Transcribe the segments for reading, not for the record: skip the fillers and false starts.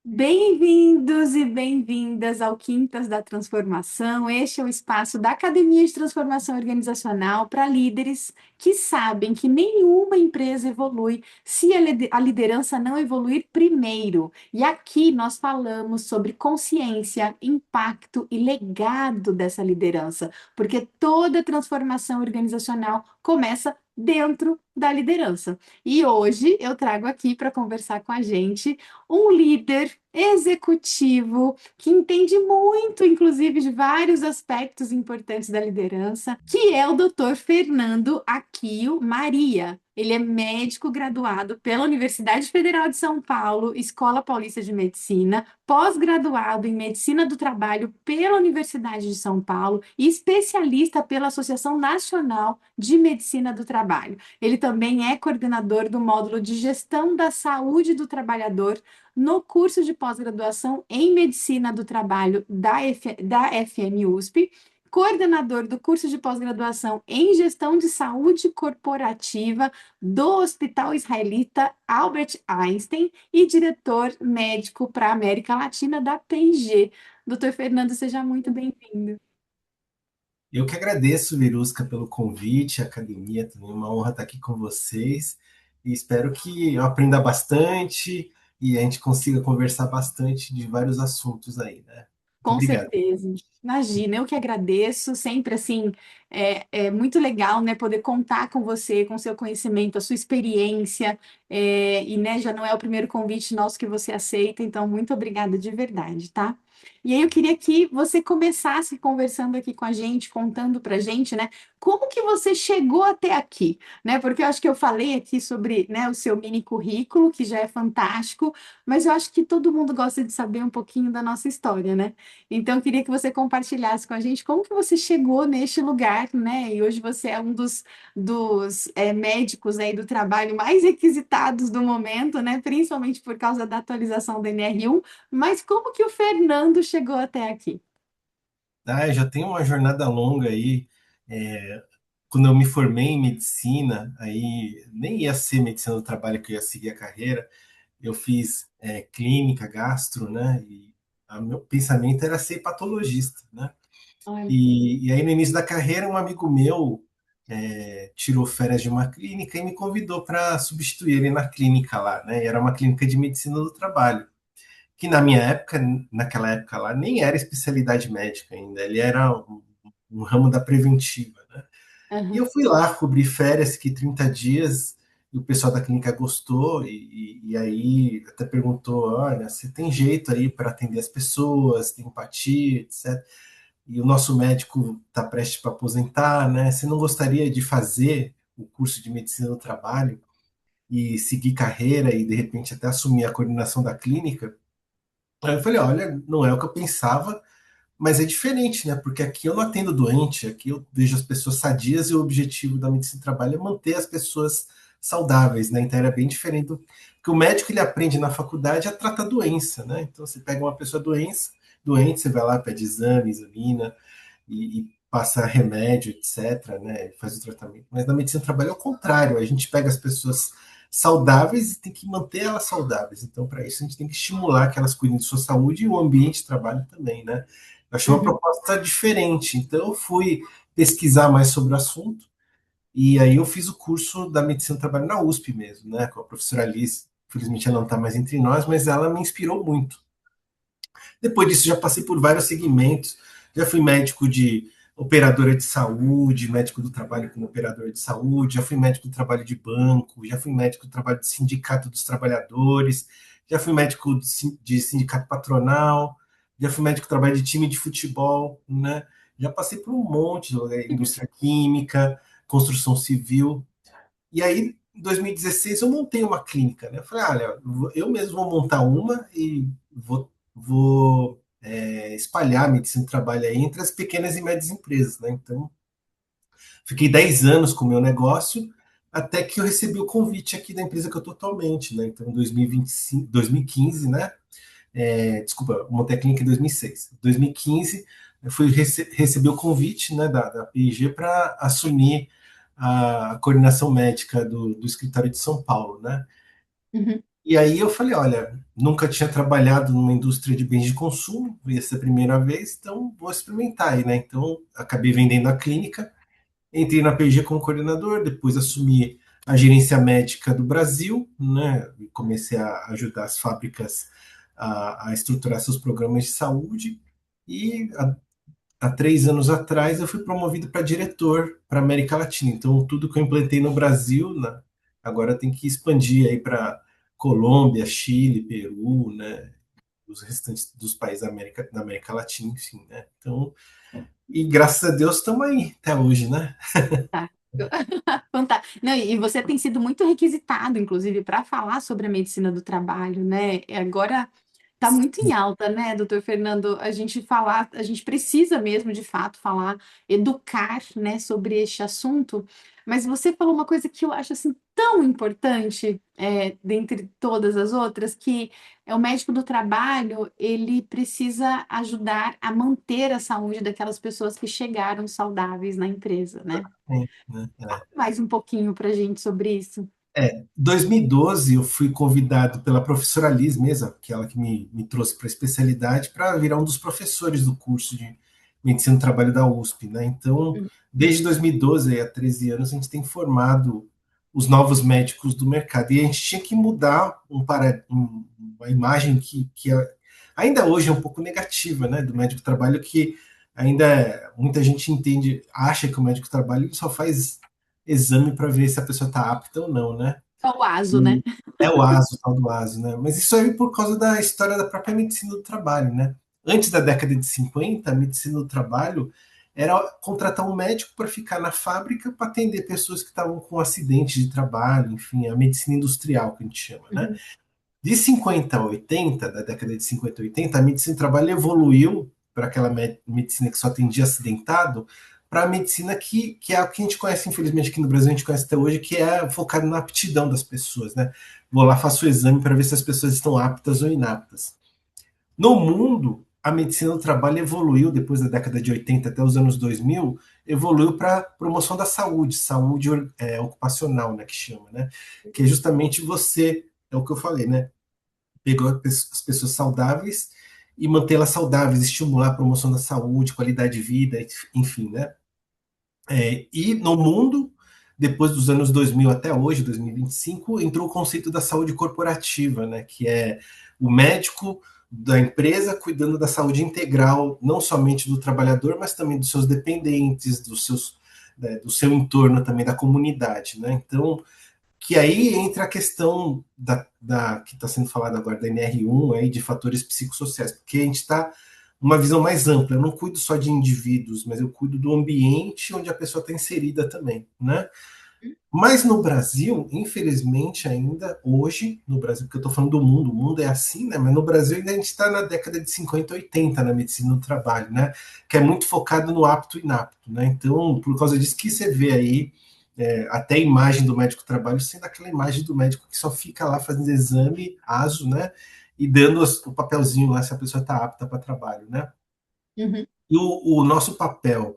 Bem-vindos e bem-vindas ao Quintas da Transformação. Este é o espaço da Academia de Transformação Organizacional para líderes que sabem que nenhuma empresa evolui se a liderança não evoluir primeiro. E aqui nós falamos sobre consciência, impacto e legado dessa liderança, porque toda transformação organizacional começa dentro da liderança. E hoje eu trago aqui para conversar com a gente um líder executivo que entende muito, inclusive, de vários aspectos importantes da liderança, que é o Dr. Fernando Aquio Maria. Ele é médico graduado pela Universidade Federal de São Paulo, Escola Paulista de Medicina, pós-graduado em Medicina do Trabalho pela Universidade de São Paulo e especialista pela Associação Nacional de Medicina do Trabalho. Ele também é coordenador do módulo de Gestão da Saúde do Trabalhador no curso de pós-graduação em Medicina do Trabalho da FM USP, coordenador do curso de pós-graduação em Gestão de Saúde Corporativa do Hospital Israelita Albert Einstein e diretor médico para a América Latina da P&G. Doutor Fernando, seja muito bem-vindo. Eu que agradeço, Virusca, pelo convite, a academia também, é uma honra estar aqui com vocês e espero que eu aprenda bastante e a gente consiga conversar bastante de vários assuntos aí, né? Muito Com obrigado. certeza. Imagina, eu que agradeço. Sempre assim, é muito legal, né, poder contar com você, com seu conhecimento, a sua experiência. E, né, já não é o primeiro convite nosso que você aceita, então, muito obrigada de verdade, tá? E aí, eu queria que você começasse conversando aqui com a gente, contando pra gente, né, como que você chegou até aqui, né? Porque eu acho que eu falei aqui sobre, né, o seu mini currículo, que já é fantástico, mas eu acho que todo mundo gosta de saber um pouquinho da nossa história, né? Então, eu queria que você compartilhasse com a gente como que você chegou neste lugar, né? E hoje você é um dos médicos aí do trabalho mais requisitados do momento, né? Principalmente por causa da atualização da NR1. Mas como que o Fernando chegou até aqui? Eu já tenho uma jornada longa aí. é, Quando eu me formei em medicina, aí nem ia ser medicina do trabalho que eu ia seguir a carreira. Eu fiz clínica, gastro, né? E meu pensamento era ser patologista, né? Olha. E aí, no início da carreira, um amigo meu tirou férias de uma clínica e me convidou para substituir ele na clínica lá, né? E era uma clínica de medicina do trabalho, que na minha época, naquela época lá, nem era especialidade médica ainda, ele era um ramo da preventiva, né? E eu Aham, fui lá cobrir férias, que 30 dias, e o pessoal da clínica gostou, e aí até perguntou: olha, você tem jeito aí para atender as pessoas, tem empatia, etc. E o nosso médico está prestes para aposentar, né? Você não gostaria de fazer o curso de medicina do trabalho e seguir carreira e de repente até assumir a coordenação da clínica? Aí eu falei: olha, não é o que eu pensava, mas é diferente, né? Porque aqui eu não atendo doente, aqui eu vejo as pessoas sadias e o objetivo da medicina do trabalho é manter as pessoas saudáveis, né? Então era bem diferente do que o médico ele aprende na faculdade a tratar doença, né? Então você pega uma pessoa doente, você vai lá, pede exame, examina e passa remédio, etc., né? Faz o tratamento. Mas na medicina do trabalho é o contrário, a gente pega as pessoas saudáveis e tem que manter elas saudáveis. Então, para isso, a gente tem que estimular que elas cuidem de sua saúde e o ambiente de trabalho também, né? Eu achei uma uhum, proposta diferente, então eu fui pesquisar mais sobre o assunto e aí eu fiz o curso da medicina do trabalho na USP mesmo, né? Com a professora Alice. Infelizmente ela não está mais entre nós, mas ela me inspirou muito. Depois disso, já passei por vários segmentos. Já fui médico de operadora de saúde, médico do trabalho como operadora de saúde, já fui médico do trabalho de banco, já fui médico do trabalho de sindicato dos trabalhadores, já fui médico de sindicato patronal, já fui médico do trabalho de time de futebol, né? Já passei por um monte de lugar, uhum, indústria química, construção civil. E aí, em 2016, eu montei uma clínica, né? Eu falei: olha, eu mesmo vou montar uma e vou espalhar a medicina do trabalho aí entre as pequenas e médias empresas, né? Então, fiquei 10 anos com o meu negócio, até que eu recebi o convite aqui da empresa que eu estou atualmente, né? Então, em 2025, 2015, né? Desculpa, eu montei a clínica em 2006. Em 2015, eu fui receber o convite, né, da P&G para assumir a coordenação médica do escritório de São Paulo, né? uhum. E aí eu falei, olha, nunca tinha trabalhado numa indústria de bens de consumo, ia ser a primeira vez, então vou experimentar aí, né? Então acabei vendendo a clínica, entrei na PG como coordenador, depois assumi a gerência médica do Brasil, né? E comecei a ajudar as fábricas a estruturar seus programas de saúde. E há 3 anos atrás eu fui promovido para diretor para América Latina. Então tudo que eu implantei no Brasil, né, agora tem que expandir aí para Colômbia, Chile, Peru, né? Os restantes dos países da América Latina, enfim, né? Então, e graças a Deus estamos aí até hoje, né? Tá. Fantástico. Não, e você tem sido muito requisitado, inclusive, para falar sobre a medicina do trabalho, né? E agora está muito em alta, né, doutor Fernando? A gente falar, a gente precisa mesmo, de fato, falar, educar, né, sobre este assunto. Mas você falou uma coisa que eu acho assim tão importante, dentre todas as outras, que é o médico do trabalho, ele precisa ajudar a manter a saúde daquelas pessoas que chegaram saudáveis na empresa, né? É, né? Mais um pouquinho para a gente sobre isso. 2012 eu fui convidado pela professora Liz mesmo, aquela que me trouxe para a especialidade, para virar um dos professores do curso de Medicina do Trabalho da USP, né? Então, desde 2012, há 13 anos, a gente tem formado os novos médicos do mercado. E a gente tinha que mudar uma imagem ainda hoje é um pouco negativa, né, do médico do trabalho, que muita gente acha que o médico do trabalho só faz exame para ver se a pessoa está apta ou não, né? Só o ASO, né? E é o ASO, o tal do ASO, né? Mas isso aí por causa da história da própria medicina do trabalho, né? Antes da década de 50, a medicina do trabalho era contratar um médico para ficar na fábrica para atender pessoas que estavam com acidente de trabalho, enfim, a medicina industrial que a gente chama, né? Uhum. De 50 a 80, da década de 50 a 80, a medicina do trabalho evoluiu para aquela medicina que só atendia acidentado, para a medicina que é a que a gente conhece, infelizmente, aqui no Brasil, a gente conhece até hoje, que é focada na aptidão das pessoas, né? Vou lá, faço o exame para ver se as pessoas estão aptas ou inaptas. No mundo, a medicina do trabalho evoluiu, depois da década de 80 até os anos 2000, evoluiu para promoção da saúde, saúde ocupacional, né, que chama, né? Que é justamente você, é o que eu falei, né? Pegou as pessoas saudáveis e mantê-las saudáveis, estimular a promoção da saúde, qualidade de vida, enfim, né? E no mundo, depois dos anos 2000 até hoje, 2025, entrou o conceito da saúde corporativa, né? Que é o médico da empresa cuidando da saúde integral, não somente do trabalhador, mas também dos seus dependentes, do seu entorno também, da comunidade, né? Então, que aí entra a questão que está sendo falada agora da NR1, aí, de fatores psicossociais, porque a gente está uma visão mais ampla. Eu não cuido só de indivíduos, mas eu cuido do ambiente onde a pessoa está inserida também, né? Mas no Brasil, infelizmente, ainda hoje, no Brasil, porque eu estou falando do mundo, o mundo é assim, né? Mas no Brasil ainda a gente está na década de 50, 80 na medicina do trabalho, né? Que é muito focado no apto e inapto, né? Então, por causa disso que você vê aí até a imagem do médico do trabalho sendo aquela imagem do médico que só fica lá fazendo exame, ASO, né? E dando o papelzinho lá se a pessoa está apta para trabalho, né? Uhum. E o nosso papel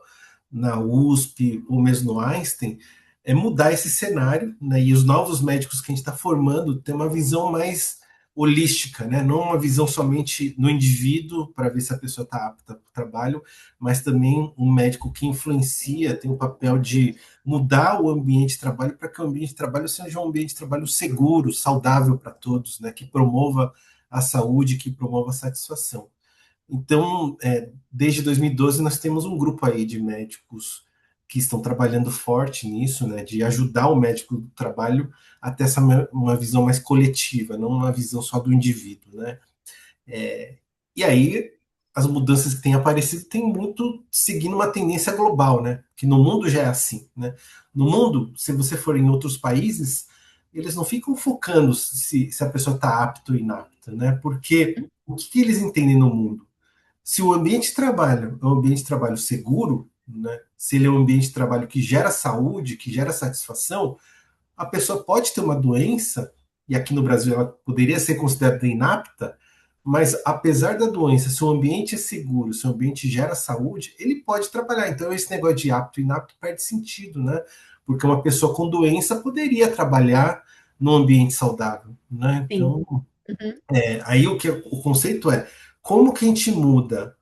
na USP ou mesmo no Einstein é mudar esse cenário, né? E os novos médicos que a gente está formando ter uma visão mais holística, né? Não uma visão somente no indivíduo para ver se a pessoa está apta para o trabalho, mas também um médico que influencia, tem o papel de mudar o ambiente de trabalho para que o ambiente de trabalho seja um ambiente de trabalho seguro, saudável para todos, né? Que promova a saúde, que promova a satisfação. Então, desde 2012, nós temos um grupo aí de médicos que estão trabalhando forte nisso, né, de ajudar o médico do trabalho a ter uma visão mais coletiva, não uma visão só do indivíduo, né? E aí, as mudanças que têm aparecido têm muito seguindo uma tendência global, né? Que no mundo já é assim, né? No mundo, se você for em outros países, eles não ficam focando se a pessoa está apta ou inapta, né? Porque o que eles entendem no mundo? Se o ambiente de trabalho é um ambiente de trabalho seguro, né, se ele é um ambiente de trabalho que gera saúde, que gera satisfação, a pessoa pode ter uma doença, e aqui no Brasil ela poderia ser considerada inapta, mas apesar da doença, se o ambiente é seguro, se o ambiente gera saúde, ele pode trabalhar. Então esse negócio de apto e inapto perde sentido, né? Porque uma pessoa com doença poderia trabalhar no ambiente saudável, né? Sim. Então, Uhum. aí o conceito é como que a gente muda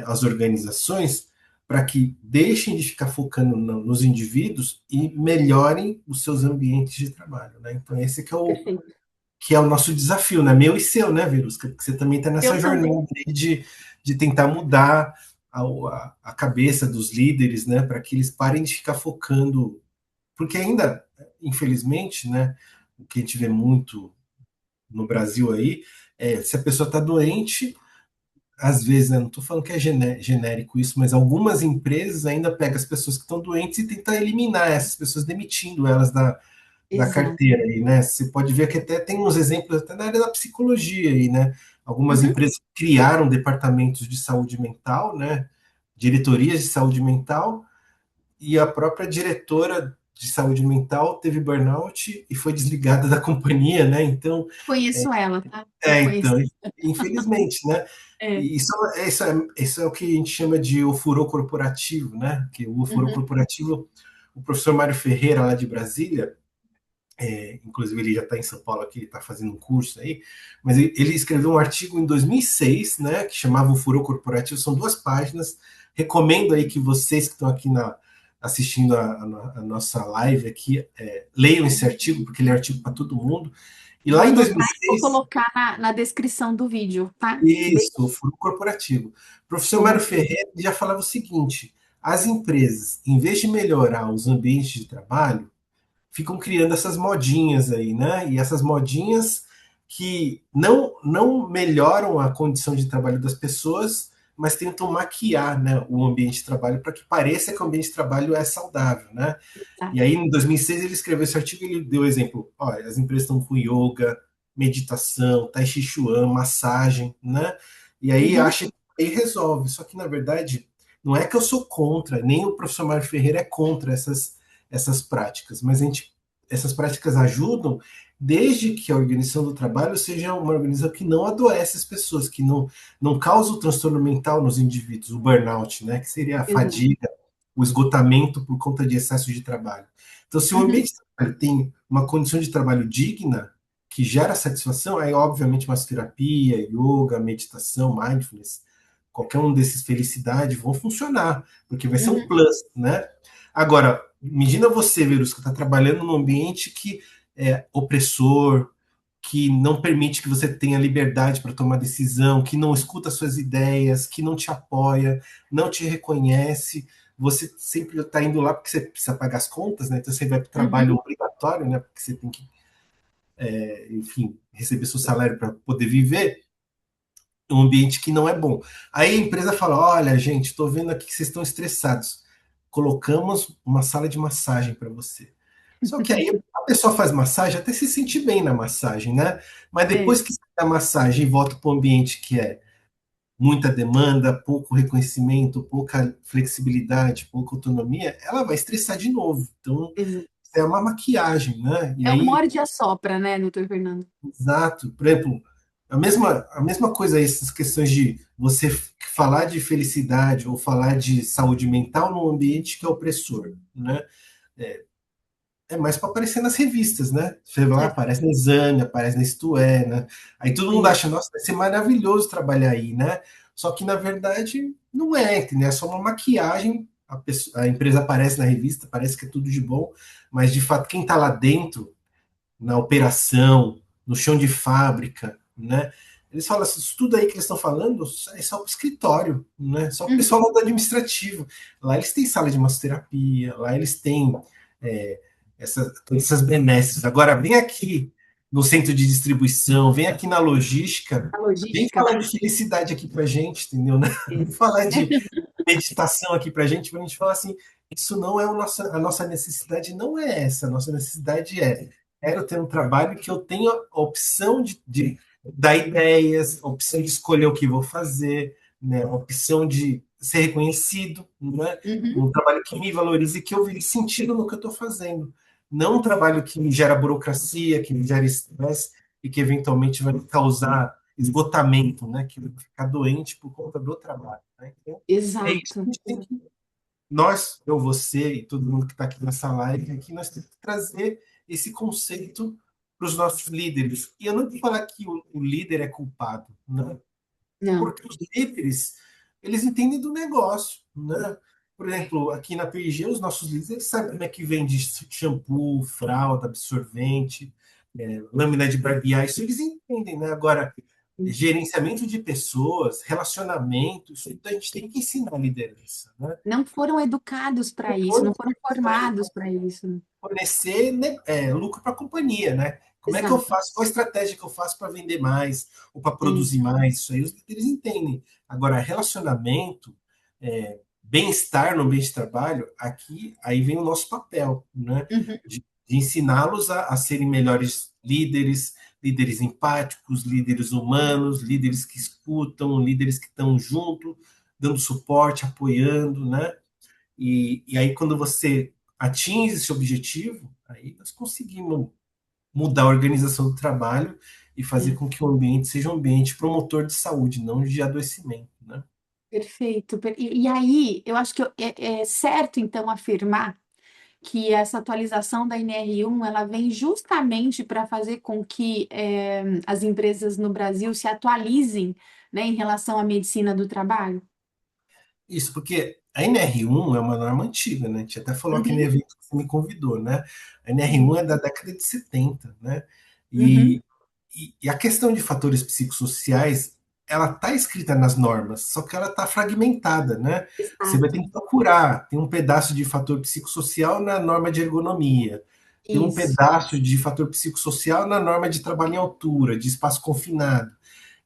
as organizações para que deixem de ficar focando nos indivíduos e melhorem os seus ambientes de trabalho, né? Então esse Perfeito. que é o nosso desafio, né? Meu e seu, né, Virusca? Porque você também está nessa Eu também. jornada aí de tentar mudar a cabeça dos líderes, né? Para que eles parem de ficar focando, porque ainda, infelizmente, né? O que a gente vê muito no Brasil aí se a pessoa está doente, às vezes, né, não estou falando que é genérico isso, mas algumas empresas ainda pegam as pessoas que estão doentes e tentam eliminar essas pessoas, demitindo elas da Exato. carteira aí, né? Você pode ver que até tem uns exemplos até na área da psicologia aí, né? Algumas Uhum. empresas criaram departamentos de saúde mental, né? Diretorias de saúde mental, e a própria diretora de saúde mental teve burnout e foi desligada da companhia, né? Então, Conheço ela, tá? Eu conheço. então, infelizmente, né? É. E isso é o que a gente chama de ofurô corporativo, né? Que o ofurô Uhum. corporativo, o professor Mário Ferreira, lá de Brasília, inclusive ele já está em São Paulo aqui, está fazendo um curso aí, mas ele escreveu um artigo em 2006, né, que chamava O Furor Corporativo, são 2 páginas, recomendo aí que vocês que estão aqui assistindo a nossa live aqui, leiam esse artigo, porque ele é um artigo para todo mundo, e Vou lá em anotar e vou 2006, colocar na descrição do vídeo, tá? isso, o Furor Corporativo, o professor Mário Boa. Ferreira já falava o seguinte, as empresas, em vez de melhorar os ambientes de trabalho, ficam criando essas modinhas aí, né? E essas modinhas que não melhoram a condição de trabalho das pessoas, mas tentam maquiar, né, o ambiente de trabalho para que pareça que o ambiente de trabalho é saudável, né? E Tá. aí, em 2006, ele escreveu esse artigo e ele deu exemplo. Olha, as empresas estão com yoga, meditação, tai chi chuan, massagem, né? E aí Uhum. acha que aí resolve. Só que, na verdade, não é que eu sou contra, nem o professor Mário Ferreira é contra essas práticas, mas essas práticas ajudam desde que a organização do trabalho seja uma organização que não adoece as pessoas, que não causa o transtorno mental nos indivíduos, o burnout, né? Que seria a Exato. fadiga, o esgotamento por conta de excesso de trabalho. Então, se o Uhum. ambiente de trabalho tem uma condição de trabalho digna, que gera satisfação, aí, obviamente, massoterapia, yoga, meditação, mindfulness, qualquer um desses felicidade vão funcionar, porque vai ser um Uhum. plus, né? Agora, imagina você, Virus, que está trabalhando num ambiente que é opressor, que não permite que você tenha liberdade para tomar decisão, que não escuta suas ideias, que não te apoia, não te reconhece. Você sempre está indo lá porque você precisa pagar as contas, né? Então você vai para o Uhum. trabalho obrigatório, né? Porque você tem que, enfim, receber seu salário para poder viver um ambiente que não é bom. Aí a empresa fala: olha, gente, estou vendo aqui que vocês estão estressados. Colocamos uma sala de massagem para você. Só que aí a pessoa faz massagem, até se sente bem na massagem, né? Mas É. depois que sai da massagem e volta para o ambiente que é muita demanda, pouco reconhecimento, pouca flexibilidade, pouca autonomia, ela vai estressar de novo. Então, Exa- é uma maquiagem, né? E É o aí morde e assopra, né, doutor Fernando? exato. Por exemplo, a mesma coisa, essas questões de você falar de felicidade ou falar de saúde mental num ambiente que é opressor, né? É mais para aparecer nas revistas, né? Você vai lá, É. aparece no Exame, aparece na Isto É, né? Aí todo mundo Sim. acha, nossa, vai ser maravilhoso trabalhar aí, né? Só que, na verdade, não é, entendeu? É só uma maquiagem. A empresa aparece na revista, parece que é tudo de bom, mas, de fato, quem está lá dentro na operação, no chão de fábrica, né? Eles falam assim, isso tudo aí que eles estão falando é só para o escritório, né? Só para o Uhum. pessoal lá do administrativo. Lá eles têm sala de massoterapia, lá eles têm é, todas essas benesses. Agora, vem aqui no centro de distribuição, vem aqui na logística, A vem logística. falar de felicidade aqui para gente, entendeu? Né? Vem É. falar de meditação aqui para a gente falar assim, isso não é a nossa necessidade, não é essa, a nossa necessidade quero ter um trabalho que eu tenha a opção de dar ideias, a opção de escolher o que vou fazer, né, a opção de ser reconhecido, né, Uhum. um trabalho que me valorize e que eu veja sentido no que eu estou fazendo. Não um trabalho que me gera burocracia, que me gera estresse e que eventualmente vai causar esgotamento, né, que eu vou ficar doente por conta do trabalho. Né? Então, é isso que a Exato. gente tem que nós, eu, você e todo mundo que está aqui nessa live, aqui nós temos que trazer esse conceito para os nossos líderes. E eu não vou falar que o líder é culpado, né? Não, Porque os líderes, eles entendem do negócio, né? Por exemplo, aqui na P&G, os nossos líderes eles sabem como é que vende shampoo, fralda, absorvente, lâmina de barbear, isso eles entendem, né? Agora, gerenciamento de pessoas, relacionamento, isso a gente tem que ensinar a liderança, né? não foram educados para isso, não foram formados para isso. Fornecer, né, lucro para a companhia, né? Como é que eu Exato. faço? Qual a estratégia que eu faço para vender mais ou para É. produzir mais? Isso aí eles entendem. Agora, relacionamento, bem-estar no ambiente de trabalho, aqui aí vem o nosso papel, né? Uhum. De ensiná-los a serem melhores líderes, líderes empáticos, líderes humanos, líderes que escutam, líderes que estão junto, dando suporte, apoiando, né? E aí, quando você atinge esse objetivo, aí nós conseguimos mudar a organização do trabalho e fazer É. com que o ambiente seja um ambiente promotor de saúde, não de adoecimento, né? Perfeito. E aí, eu acho que é certo, então, afirmar que essa atualização da NR1 ela vem justamente para fazer com que as empresas no Brasil se atualizem, né, em relação à medicina do trabalho. Isso, porque a NR1 é uma norma antiga, né? A gente até falou aqui no Uhum, evento que você me convidou, né? A NR1 sim. é da década de 70, né? Uhum, E a questão de fatores psicossociais, ela está escrita nas normas, só que ela está fragmentada, né? Você vai ter exato. que procurar. Tem um pedaço de fator psicossocial na norma de ergonomia. Tem um Isso. pedaço de fator psicossocial na norma de trabalho em altura, de espaço confinado.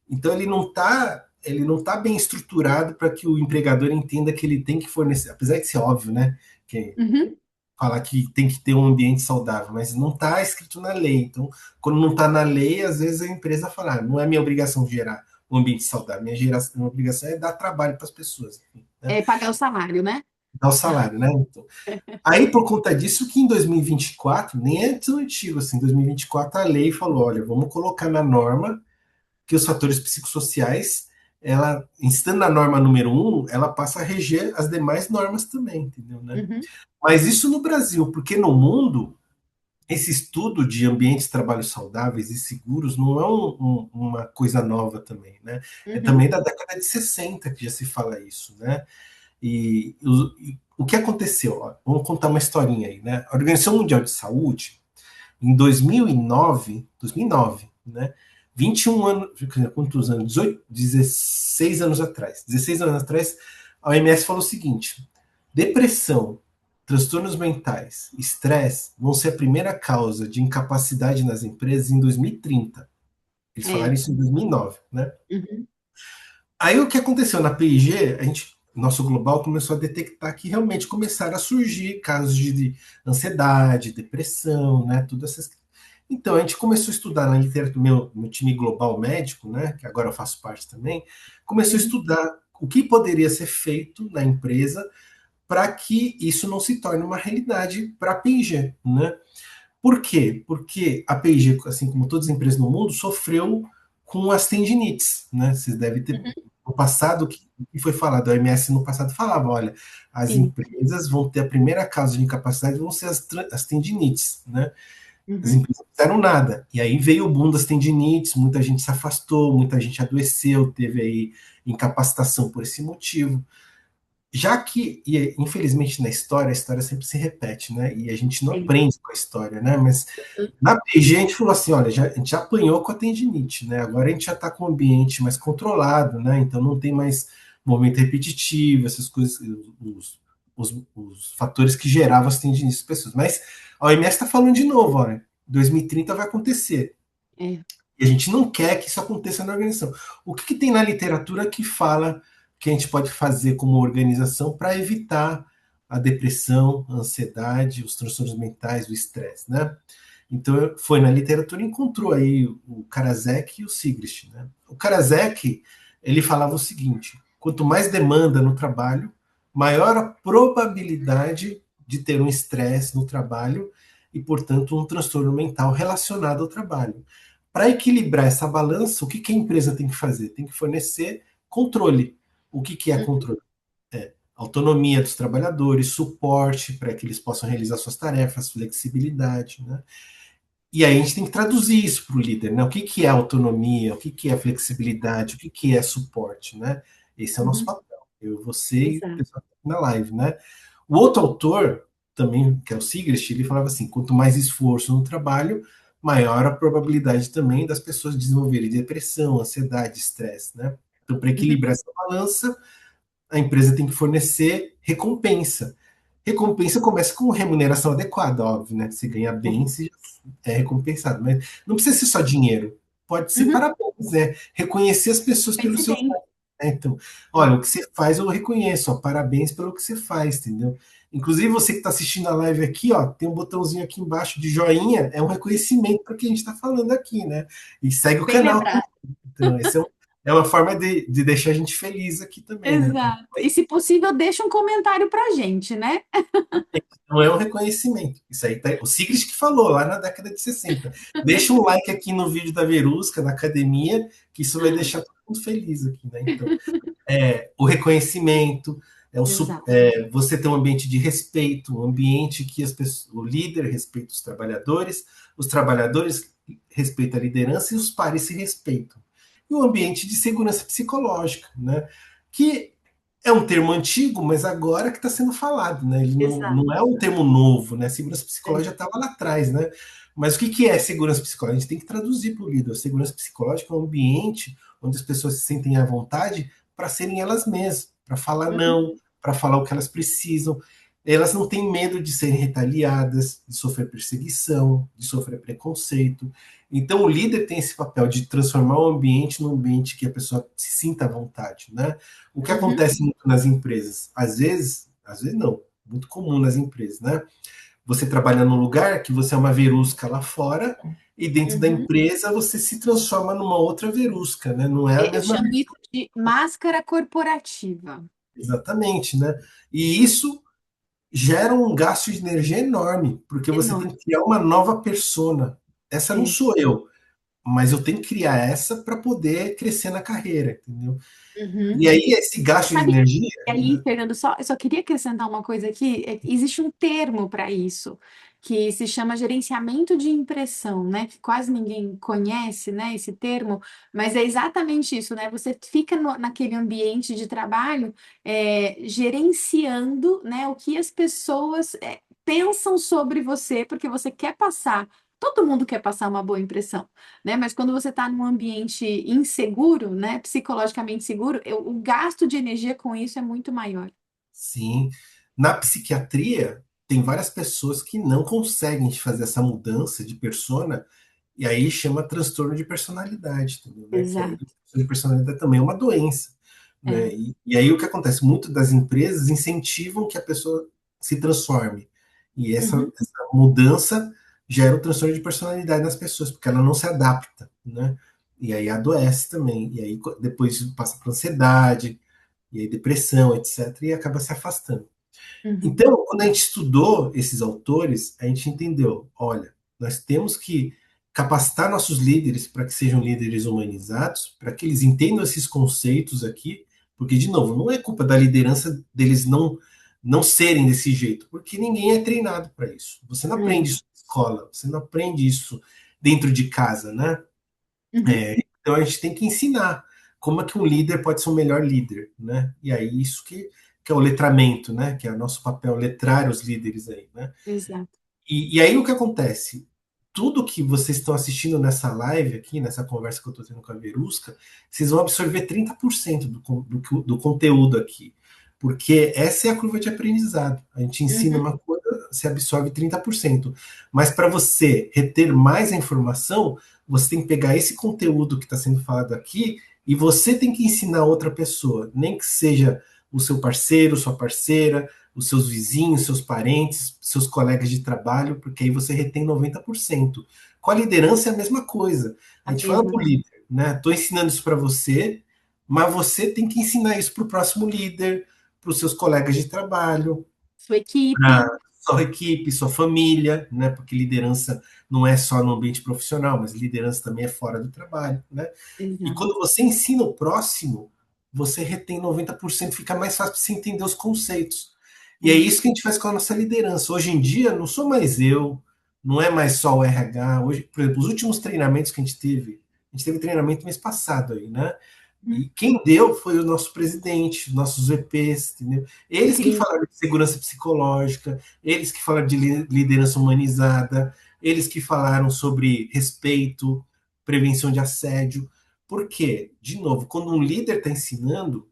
Então ele não tá bem estruturado para que o empregador entenda que ele tem que fornecer, apesar de ser óbvio, né? Que Uhum, falar que tem que ter um ambiente saudável, mas não está escrito na lei. Então, quando não está na lei, às vezes a empresa fala, não é minha obrigação gerar um ambiente saudável, minha obrigação é dar trabalho para as pessoas, enfim, né? é pagar o salário, né? Dar o salário, né? Então, aí, por conta disso, que em 2024, nem é tão antigo assim, em 2024 a lei falou, olha, vamos colocar na norma que os fatores psicossociais, ela, estando na norma número um, ela passa a reger as demais normas também, entendeu, né? Uhum, Mas isso no Brasil, porque no mundo, esse estudo de ambientes de trabalho saudáveis e seguros não é uma coisa nova também, né? É uhum, também da década de 60 que já se fala isso, né? E o que aconteceu? Ó, vamos contar uma historinha aí, né? A Organização Mundial de Saúde, em 2009, né? 21 anos, quantos anos? 18, 16 anos atrás, a OMS falou o seguinte: depressão, transtornos mentais, estresse vão ser a primeira causa de incapacidade nas empresas em 2030. Eles falaram é. isso em 2009, né? Uhum, Aí o que aconteceu na PIG, nosso global começou a detectar que realmente começaram a surgir casos de ansiedade, depressão, né? Tudo essas. Então a gente começou a estudar na literatura, meu time global médico, né? Que agora eu faço parte também, começou a uhum, estudar o que poderia ser feito na empresa para que isso não se torne uma realidade para a P&G, né? Por quê? Porque a P&G, assim como todas as empresas no mundo, sofreu com as tendinites, né? Vocês devem ter uhum, no passado que foi falado, a OMS no passado falava, olha, as sim. empresas vão ter a primeira causa de incapacidade vão ser as tendinites, né? As Uhum, empresas não fizeram nada. E aí veio o boom das tendinites, muita gente se afastou, muita gente adoeceu, teve aí incapacitação por esse motivo. Já que, e infelizmente na história, a história sempre se repete, né? E a gente não sim. aprende com a história, né? Mas na PG a gente falou assim, olha, a gente já apanhou com a tendinite, né? Agora a gente já está com o ambiente mais controlado, né? Então não tem mais movimento repetitivo, essas coisas, os fatores que geravam as tendinites das pessoas. Mas a OMS está falando de novo, olha, 2030 vai acontecer. É. E a gente não quer que isso aconteça na organização. O que tem na literatura que fala que a gente pode fazer como organização para evitar a depressão, a ansiedade, os transtornos mentais, o estresse, né? Então, foi na literatura e encontrou aí o Karasek e o Sigrist, né? O Karasek, ele falava o seguinte: quanto mais demanda no trabalho, maior a probabilidade de ter um estresse no trabalho e, portanto, um transtorno mental relacionado ao trabalho. Para equilibrar essa balança, o que a empresa tem que fazer? Tem que fornecer controle. O que é Uhum, controle? Autonomia dos trabalhadores, suporte para que eles possam realizar suas tarefas, flexibilidade, né? E aí a gente tem que traduzir isso para o líder, né? O que, que é autonomia, o que, que é flexibilidade, o que, que é suporte, né? Esse é o nosso Uhum. papel. Eu, você e o Exato. pessoal que tá aqui na live, né? O outro autor, também, que é o Sigrist, ele falava assim, quanto mais esforço no trabalho, maior a probabilidade também das pessoas desenvolverem depressão, ansiedade, estresse, né? Então, para Uhum. equilibrar essa balança, a empresa tem que fornecer recompensa. Recompensa começa com remuneração adequada, óbvio, né? Você ganha bem, É. você é recompensado, mas não precisa ser só dinheiro. Pode ser Uhum. parabéns, né? Reconhecer as pessoas pelo Pense seu bem. trabalho, né? Então, olha, o que você faz eu reconheço, ó, parabéns pelo que você faz, entendeu? Inclusive você que está assistindo a live aqui, ó, tem um botãozinho aqui embaixo de joinha, é um reconhecimento para o que a gente está falando aqui, né? E segue o Bem canal. lembrado. Então, esse é uma forma de deixar a gente feliz aqui também, né? Exato. E se possível, deixa um comentário pra gente, né? Não é um reconhecimento. Isso aí tá, o Sigrid que falou lá na década de 60. Deixa um like aqui no vídeo da Verusca, na academia, que isso vai deixar todo mundo feliz aqui, né? Então, o reconhecimento, Exato. você ter um ambiente de respeito, um ambiente que o líder respeita os trabalhadores respeitam a liderança e os pares se respeitam. E um ambiente de segurança psicológica, né? Que é um termo antigo, mas agora que está sendo falado, né? Ele Exato. não é um termo novo, né? Segurança É. psicológica já estava lá atrás, né? Mas o que, que é segurança psicológica? A gente tem que traduzir para o líder. Segurança psicológica é um ambiente onde as pessoas se sentem à vontade para serem elas mesmas, para falar Uhum. não, para falar o que elas precisam. Elas não têm medo de serem retaliadas, de sofrer perseguição, de sofrer preconceito. Então, o líder tem esse papel de transformar o ambiente num ambiente que a pessoa se sinta à vontade, né? O que Uhum. acontece muito nas empresas, às vezes não, muito comum nas empresas, né? Você trabalha num lugar que você é uma verusca lá fora e dentro da Uhum. empresa você se transforma numa outra verusca, né? Não é a Eu mesma. chamo isso de máscara corporativa. Exatamente, né? E isso gera um gasto de energia enorme, porque você tem Enorme. que criar uma nova persona. Essa não É. sou eu, mas eu tenho que criar essa para poder crescer na carreira, entendeu? Uhum. E aí esse gasto de Sabe, energia, e aí, Fernando, eu só queria acrescentar uma coisa aqui. Existe um termo para isso, que se chama gerenciamento de impressão, né? Que quase ninguém conhece, né, esse termo, mas é exatamente isso, né? Você fica naquele ambiente de trabalho, gerenciando, né, o que as pessoas pensam sobre você, porque você quer passar. Todo mundo quer passar uma boa impressão, né? Mas quando você está num ambiente inseguro, né, psicologicamente seguro, o gasto de energia com isso é muito maior. sim, na psiquiatria tem várias pessoas que não conseguem fazer essa mudança de persona e aí chama transtorno de personalidade, entendeu? Né? Que aí Exato. transtorno de personalidade também é uma doença, né? É. E aí o que acontece? Muito das empresas incentivam que a pessoa se transforme e Uhum. essa mudança gera o transtorno de personalidade nas pessoas porque ela não se adapta, né? E aí adoece também, e aí depois passa para ansiedade, e aí depressão, etc., e acaba se afastando. Uhum. Então, quando a gente estudou esses autores, a gente entendeu, olha, nós temos que capacitar nossos líderes para que sejam líderes humanizados, para que eles entendam esses conceitos aqui, porque, de novo, não é culpa da liderança deles não serem desse jeito, porque ninguém é treinado para isso. Você não É. aprende isso na escola, você não aprende isso dentro de casa, né? Uhum. Então a gente tem que ensinar como é que um líder pode ser um melhor líder, né? E aí isso que é o letramento, né? Que é o nosso papel, letrar os líderes aí, né? Exato. E aí o que acontece? Tudo que vocês estão assistindo nessa live aqui, nessa conversa que eu estou tendo com a Verusca, vocês vão absorver 30% do conteúdo aqui. Porque essa é a curva de aprendizado. A gente ensina Uhum. uma coisa, você absorve 30%. Mas para você reter mais a informação, você tem que pegar esse conteúdo que está sendo falado aqui e você tem que ensinar outra pessoa, nem que seja o seu parceiro, sua parceira, os seus vizinhos, seus parentes, seus colegas de trabalho, porque aí você retém 90%. Com a liderança é a mesma coisa. A A gente fala mesma. para o líder, né? Estou ensinando isso para você, mas você tem que ensinar isso para o próximo líder, para os seus colegas de trabalho, Sua para equipe. sua equipe, sua família, né? Porque liderança não é só no ambiente profissional, mas liderança também é fora do trabalho, né? E Exato. quando você ensina o próximo, você retém 90%, fica mais fácil para você entender os conceitos. E é É. isso que a gente faz com a nossa liderança. Hoje em dia, não sou mais eu, Não é mais só o RH. Hoje, por exemplo, os últimos treinamentos que a gente teve treinamento mês passado aí, né? Uhum. E quem deu foi o nosso presidente, nossos VPs, entendeu? Eles que Sim, falaram de segurança psicológica, eles que falaram de liderança humanizada, eles que falaram sobre respeito, prevenção de assédio. Por quê? De novo, quando um líder está ensinando,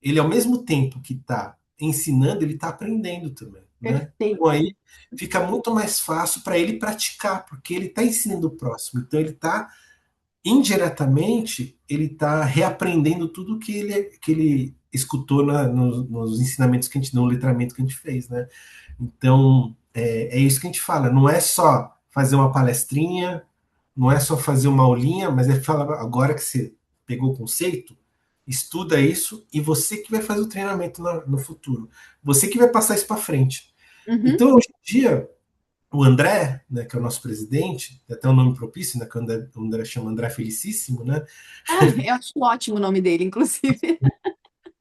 ele ao mesmo tempo que está ensinando, ele está aprendendo também, né? Então perfeito. aí fica muito mais fácil para ele praticar, porque ele está ensinando o próximo. Então ele está indiretamente ele está reaprendendo tudo que ele escutou nos ensinamentos que a gente, no letramento que a gente fez, né? Então é isso que a gente fala. Não é só fazer uma palestrinha, não é só fazer uma aulinha, mas é falar agora que você pegou o conceito, estuda isso e você que vai fazer o treinamento no futuro. Você que vai passar isso para frente. Uhum. Então, hoje em dia, o André, né, que é o nosso presidente, tem até um nome propício, né, que o André chama André Felicíssimo, né? Ah, eu acho ótimo o nome dele, inclusive.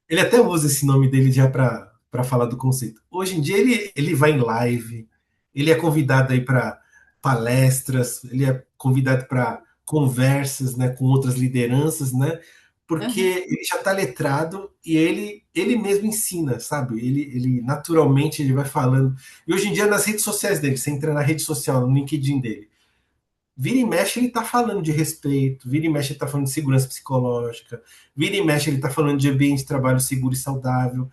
Ele até usa esse nome dele já para falar do conceito. Hoje em dia ele vai em live, ele é convidado aí para palestras, ele é convidado para conversas, né, com outras lideranças, né? Porque Uhum. ele já está letrado e ele mesmo ensina, sabe? Ele naturalmente ele vai falando. E hoje em dia nas redes sociais dele, você entra na rede social, no LinkedIn dele, vira e mexe ele está falando de respeito, vira e mexe ele está falando de segurança psicológica, vira e mexe ele está falando de ambiente de trabalho seguro e saudável,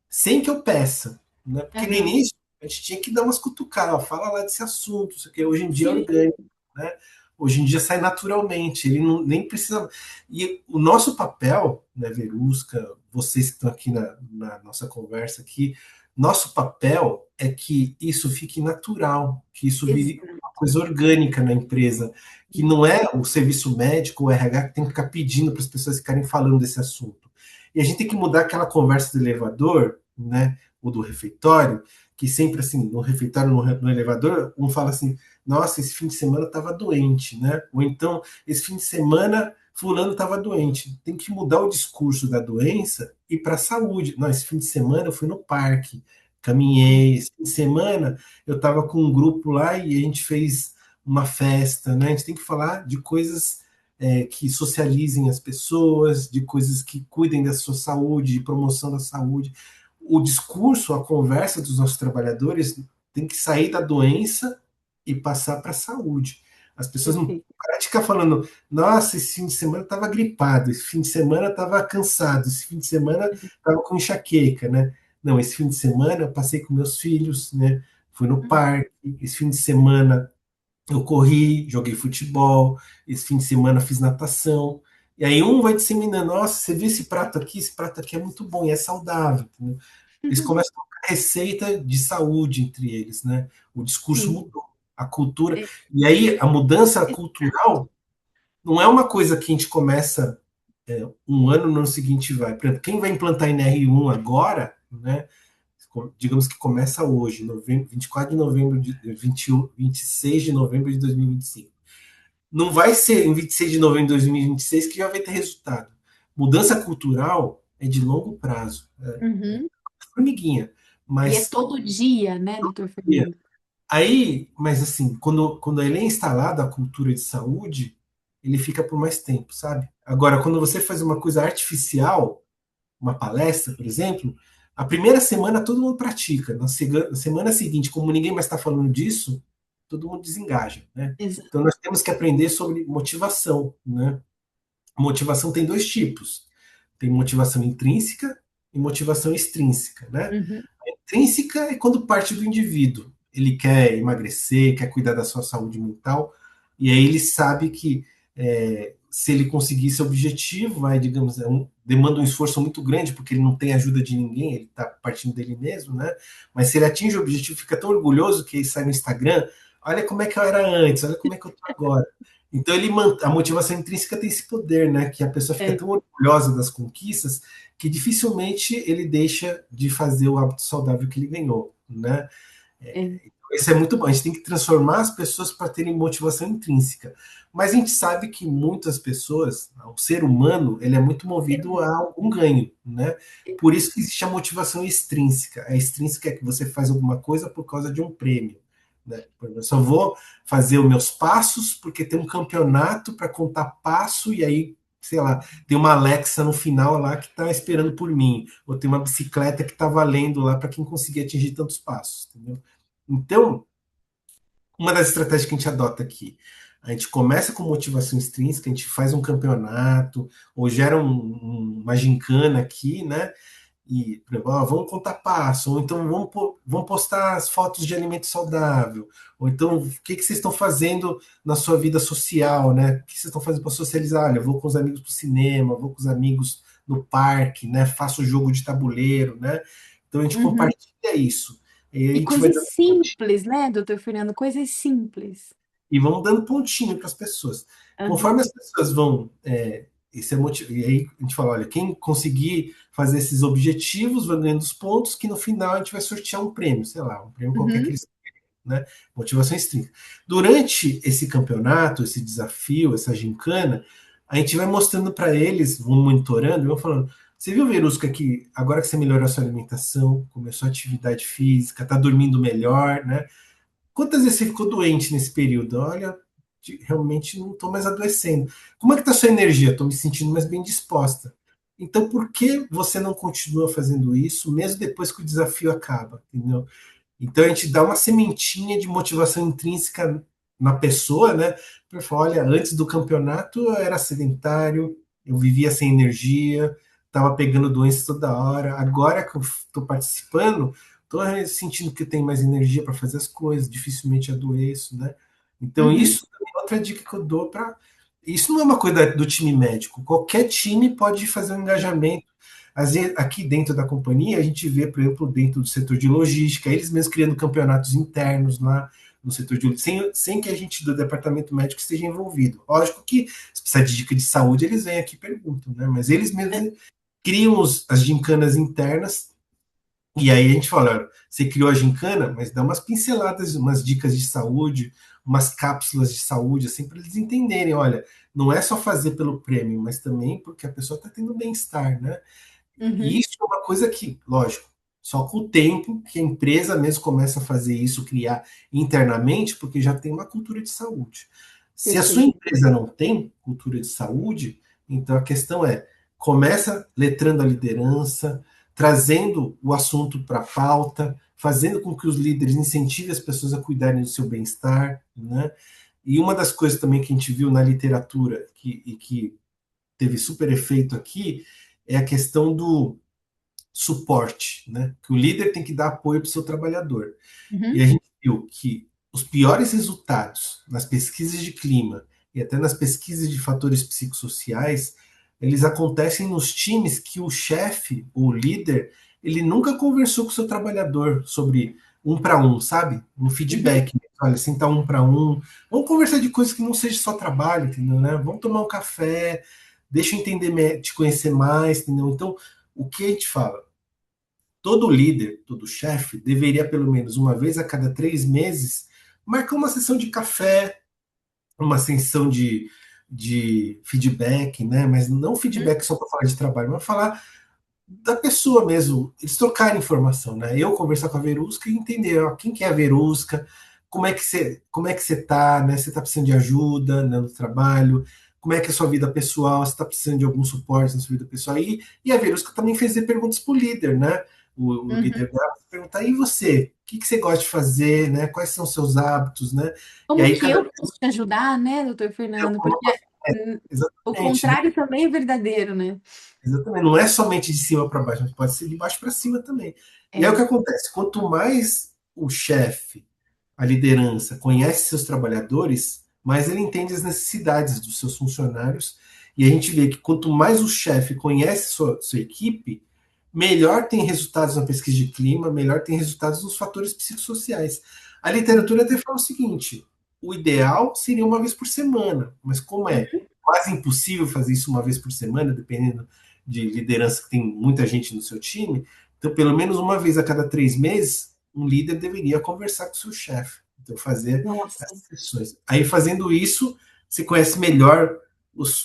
sem que eu peça, né? Porque no Uhum. início a gente tinha que dar umas cutucadas, ó, fala lá desse assunto, isso aqui hoje em dia é Sim. orgânico, né? Hoje em dia sai naturalmente, ele não, nem precisa. E o nosso papel, né, Verusca, vocês que estão aqui na nossa conversa aqui, nosso papel é que isso fique natural, que isso vire Exato. uma coisa orgânica na empresa, que não é o serviço médico, o RH, que tem que ficar pedindo para as pessoas ficarem falando desse assunto. E a gente tem que mudar aquela conversa do elevador, né, ou do refeitório, que sempre assim, no refeitório, no elevador, um fala assim, nossa, esse fim de semana estava doente, né? Ou então, esse fim de semana fulano estava doente. Tem que mudar o discurso da doença e para a saúde. Não, esse fim de semana eu fui no parque, caminhei. Esse fim de semana eu estava com um grupo lá e a gente fez uma festa, né? A gente tem que falar de coisas que socializem as pessoas, de coisas que cuidem da sua saúde, de promoção da saúde. O discurso, a conversa dos nossos trabalhadores tem que sair da doença e passar para a saúde. As pessoas não Perfeito. param de ficar falando, nossa, esse fim de semana estava gripado, esse fim de semana estava cansado, esse fim de semana estava com enxaqueca, né? Não, esse fim de semana eu passei com meus filhos, né? Fui no Uhum. parque, esse fim de semana eu corri, joguei futebol, esse fim de semana fiz natação. E aí um vai disseminando, nossa, você viu esse prato aqui é muito bom e é saudável. Entendeu? Eles começam a trocar receita de saúde entre eles, né? O discurso Sim. mudou, a cultura. É- E aí a mudança Exato. cultural não é uma coisa que a gente começa um ano, no ano seguinte vai. Por exemplo, quem vai implantar NR1 agora, né? Digamos que começa hoje, 24 de novembro de 26 de novembro de 2025. Não vai ser em 26 de novembro de 2026 que já vai ter resultado. Mudança cultural é de longo prazo, Uhum. formiguinha. E é Mas todo dia, né, doutor Fernando? aí, mas assim, quando ele é instalado a cultura de saúde, ele fica por mais tempo, sabe? Agora, quando você faz uma coisa artificial, uma palestra, por exemplo, a primeira semana todo mundo pratica. Na semana seguinte, como ninguém mais está falando disso, todo mundo desengaja, né? Exato. Então nós temos que aprender sobre motivação, né? Motivação tem dois tipos. Tem motivação intrínseca e motivação extrínseca, né? Uhum. Intrínseca é quando parte do indivíduo. Ele quer emagrecer, quer cuidar da sua saúde mental, e aí ele sabe que se ele conseguir esse objetivo, vai, digamos, demanda um esforço muito grande, porque ele não tem ajuda de ninguém, ele está partindo dele mesmo, né? Mas se ele atinge o objetivo, fica tão orgulhoso que ele sai no Instagram, olha como é que eu era antes, olha como é que eu tô agora. Então a motivação intrínseca tem esse poder, né? Que a pessoa fica É, tão orgulhosa das conquistas que dificilmente ele deixa de fazer o hábito saudável que ele ganhou, né? é, Isso é muito bom. A gente tem que transformar as pessoas para terem motivação intrínseca. Mas a gente sabe que muitas pessoas, o ser humano, ele é muito movido a algum ganho, né? Por isso que existe a motivação extrínseca. A extrínseca é que você faz alguma coisa por causa de um prêmio, né? Eu só vou fazer os meus passos porque tem um campeonato para contar passo e aí, sei lá, tem uma Alexa no final lá que está esperando por mim, ou tem uma bicicleta que está valendo lá para quem conseguir atingir tantos passos, entendeu? Então, uma das estratégias que a gente adota aqui, a gente começa com motivação extrínseca, a gente faz um campeonato, ou gera uma gincana aqui, né? E, por exemplo, ó, vamos contar passo, ou então vamos postar as fotos de alimento saudável, ou então o que vocês estão fazendo na sua vida social, né? O que vocês estão fazendo para socializar? Olha, eu vou com os amigos para o cinema, vou com os amigos no parque, né? Faço jogo de tabuleiro, né? Então a gente Uhum. compartilha isso. E aí a E gente vai coisas simples, né, doutor Fernando? Coisas simples. e vão dando pontinho para as pessoas. Conforme Aham. as pessoas vão. Isso é e aí a gente fala: olha, quem conseguir fazer esses objetivos vai ganhando os pontos, que no final a gente vai sortear um prêmio, sei lá, um prêmio qualquer que Uhum. eles, né? Motivação extrínseca. Durante esse campeonato, esse desafio, essa gincana, a gente vai mostrando para eles, vão monitorando, e vão falando: você viu, Verusca, que agora que você melhorou a sua alimentação, começou a atividade física, está dormindo melhor, né? Quantas vezes você ficou doente nesse período? Olha, realmente não estou mais adoecendo. Como é que está a sua energia? Estou me sentindo mais bem disposta. Então, por que você não continua fazendo isso, mesmo depois que o desafio acaba? Entendeu? Então, a gente dá uma sementinha de motivação intrínseca na pessoa, né? Para falar, olha, antes do campeonato eu era sedentário, eu vivia sem energia, estava pegando doenças toda hora. Agora que eu estou participando, estou sentindo que eu tenho mais energia para fazer as coisas, dificilmente adoeço, né? Então, Uhum. isso também é outra dica que eu dou para. Isso não é uma coisa do time médico. Qualquer time pode fazer um engajamento. Às vezes, aqui dentro da companhia, a gente vê, por exemplo, dentro do setor de logística, eles mesmos criando campeonatos internos lá no setor de sem que a gente do departamento médico esteja envolvido. Lógico que, se precisar de dica de saúde, eles vêm aqui e perguntam, né? Mas eles mesmos criam as gincanas internas e aí a gente fala, olha, você criou a gincana, mas dá umas pinceladas, umas dicas de saúde, umas cápsulas de saúde, assim, para eles entenderem, olha, não é só fazer pelo prêmio, mas também porque a pessoa está tendo bem-estar, né? E Uhum. isso é uma coisa que, lógico, só com o tempo que a empresa mesmo começa a fazer isso, criar internamente, porque já tem uma cultura de saúde. Se a sua Perfeito. empresa não tem cultura de saúde, então a questão é, começa letrando a liderança, trazendo o assunto para a pauta, fazendo com que os líderes incentivem as pessoas a cuidarem do seu bem-estar, né? E uma das coisas também que a gente viu na literatura que teve super efeito aqui é a questão do suporte, né? Que o líder tem que dar apoio para o seu trabalhador. E Uhum. a gente viu que os piores resultados nas pesquisas de clima e até nas pesquisas de fatores psicossociais, eles acontecem nos times que o chefe, o líder, ele nunca conversou com o seu trabalhador sobre um para um, sabe? Um Uhum. feedback. Olha, sentar um para um. Vamos conversar de coisas que não seja só trabalho, entendeu? Né? Vamos tomar um café, deixa eu entender, te conhecer mais, entendeu? Então, o que a gente fala? Todo líder, todo chefe deveria, pelo menos uma vez a cada 3 meses, marcar uma sessão de café, uma sessão de feedback, né? Mas não Uhum. feedback só para falar de trabalho, mas falar da pessoa mesmo, eles trocarem informação, né? Eu conversar com a Verusca e entender ó, quem que é a Verusca, como é que você tá, né? Você está precisando de ajuda, né, no trabalho, como é que é a sua vida pessoal, você está precisando de algum suporte na sua vida pessoal. E a Verusca também fez perguntas para o líder, né? O Uhum. líder dela perguntar, e você? O que você gosta de fazer, né? Quais são os seus hábitos, né? E Como aí que cada eu posso te ajudar, né, doutor Fernando? uma Porque é, hum, o exatamente, né? contrário também é verdadeiro, né? Exatamente. Não é somente de cima para baixo, mas pode ser de baixo para cima também. E aí o que É. acontece? Quanto mais o chefe, a liderança, conhece seus trabalhadores, mais ele entende as necessidades dos seus funcionários. E a gente vê que quanto mais o chefe conhece sua equipe, melhor tem resultados na pesquisa de clima, melhor tem resultados nos fatores psicossociais. A literatura até fala o seguinte: o ideal seria uma vez por semana, mas como é Uhum. quase impossível fazer isso uma vez por semana, dependendo de liderança que tem muita gente no seu time, então pelo menos uma vez a cada 3 meses, um líder deveria conversar com o seu chefe. Então fazer Nossa. essas sessões. Aí fazendo isso, você conhece melhor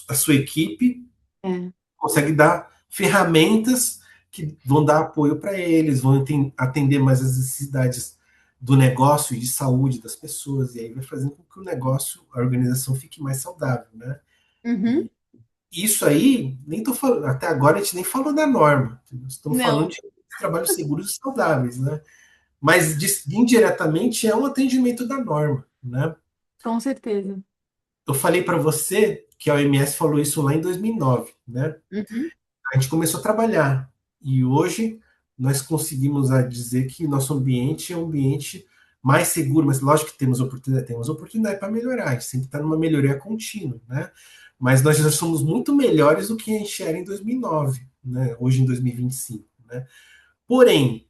a sua equipe, É. consegue dar ferramentas que vão dar apoio para eles, vão atender mais as necessidades do negócio e de saúde das pessoas, e aí vai fazendo com que o negócio, a organização fique mais saudável, né? Uhum. E isso aí, nem tô falando, até agora a gente nem falou da norma, estamos falando Não, de trabalhos seguros e saudáveis, né? Mas indiretamente é um atendimento da norma, né? com certeza. Eu falei para você que a OMS falou isso lá em 2009, né? Uhum. A gente começou a trabalhar e hoje nós conseguimos dizer que nosso ambiente é um ambiente mais seguro, mas lógico que temos oportunidade para melhorar, a gente sempre está numa melhoria contínua, né? Mas nós já somos muito melhores do que a gente era em 2009, né? Hoje em 2025, né? Porém,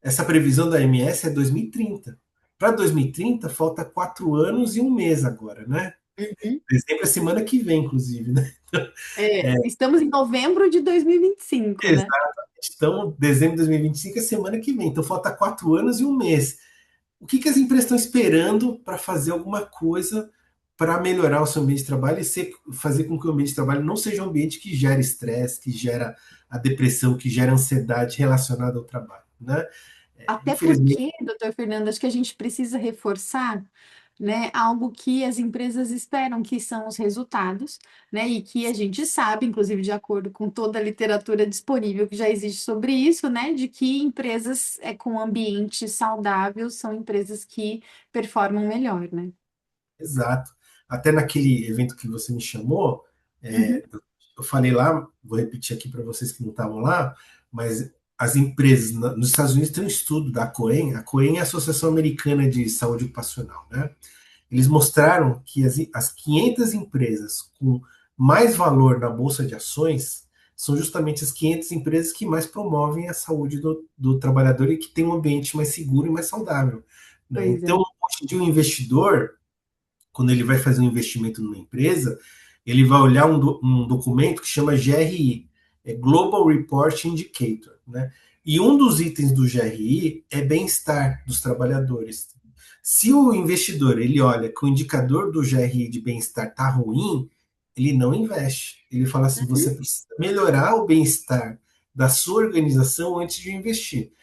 essa previsão da OMS é 2030. Para 2030, falta 4 anos e um mês agora, né? Uhum. Dezembro é semana que vem, inclusive, né? É, estamos em novembro de 2025, né? Exatamente. Então, dezembro de 2025 é semana que vem. Então, falta 4 anos e um mês. O que as empresas estão esperando para fazer alguma coisa para melhorar o seu ambiente de trabalho e fazer com que o ambiente de trabalho não seja um ambiente que gera estresse, que gera a depressão, que gera ansiedade relacionada ao trabalho, né? Até Infelizmente, porque, doutor Fernando, acho que a gente precisa reforçar, né, algo que as empresas esperam, que são os resultados, né, e que a gente sabe, inclusive de acordo com toda a literatura disponível que já existe sobre isso, né, de que empresas com ambiente saudável são empresas que performam melhor, né? exato. Até naquele evento que você me chamou, Uhum. eu falei lá, vou repetir aqui para vocês que não estavam lá, mas as empresas nos Estados Unidos tem um estudo da COEN, a COEN é a Associação Americana de Saúde Ocupacional, né? Eles mostraram que as 500 empresas com mais valor na bolsa de ações são justamente as 500 empresas que mais promovem a saúde do trabalhador e que tem um ambiente mais seguro e mais saudável, né? Pois Então, é. hoje em dia, o investidor, quando ele vai fazer um investimento numa empresa, ele vai olhar um documento que chama GRI, Global Report Indicator, né? E um dos itens do GRI é bem-estar dos trabalhadores. Se o investidor ele olha que o indicador do GRI de bem-estar está ruim, ele não investe. Ele fala assim: você Uhum. precisa melhorar o bem-estar da sua organização antes de investir.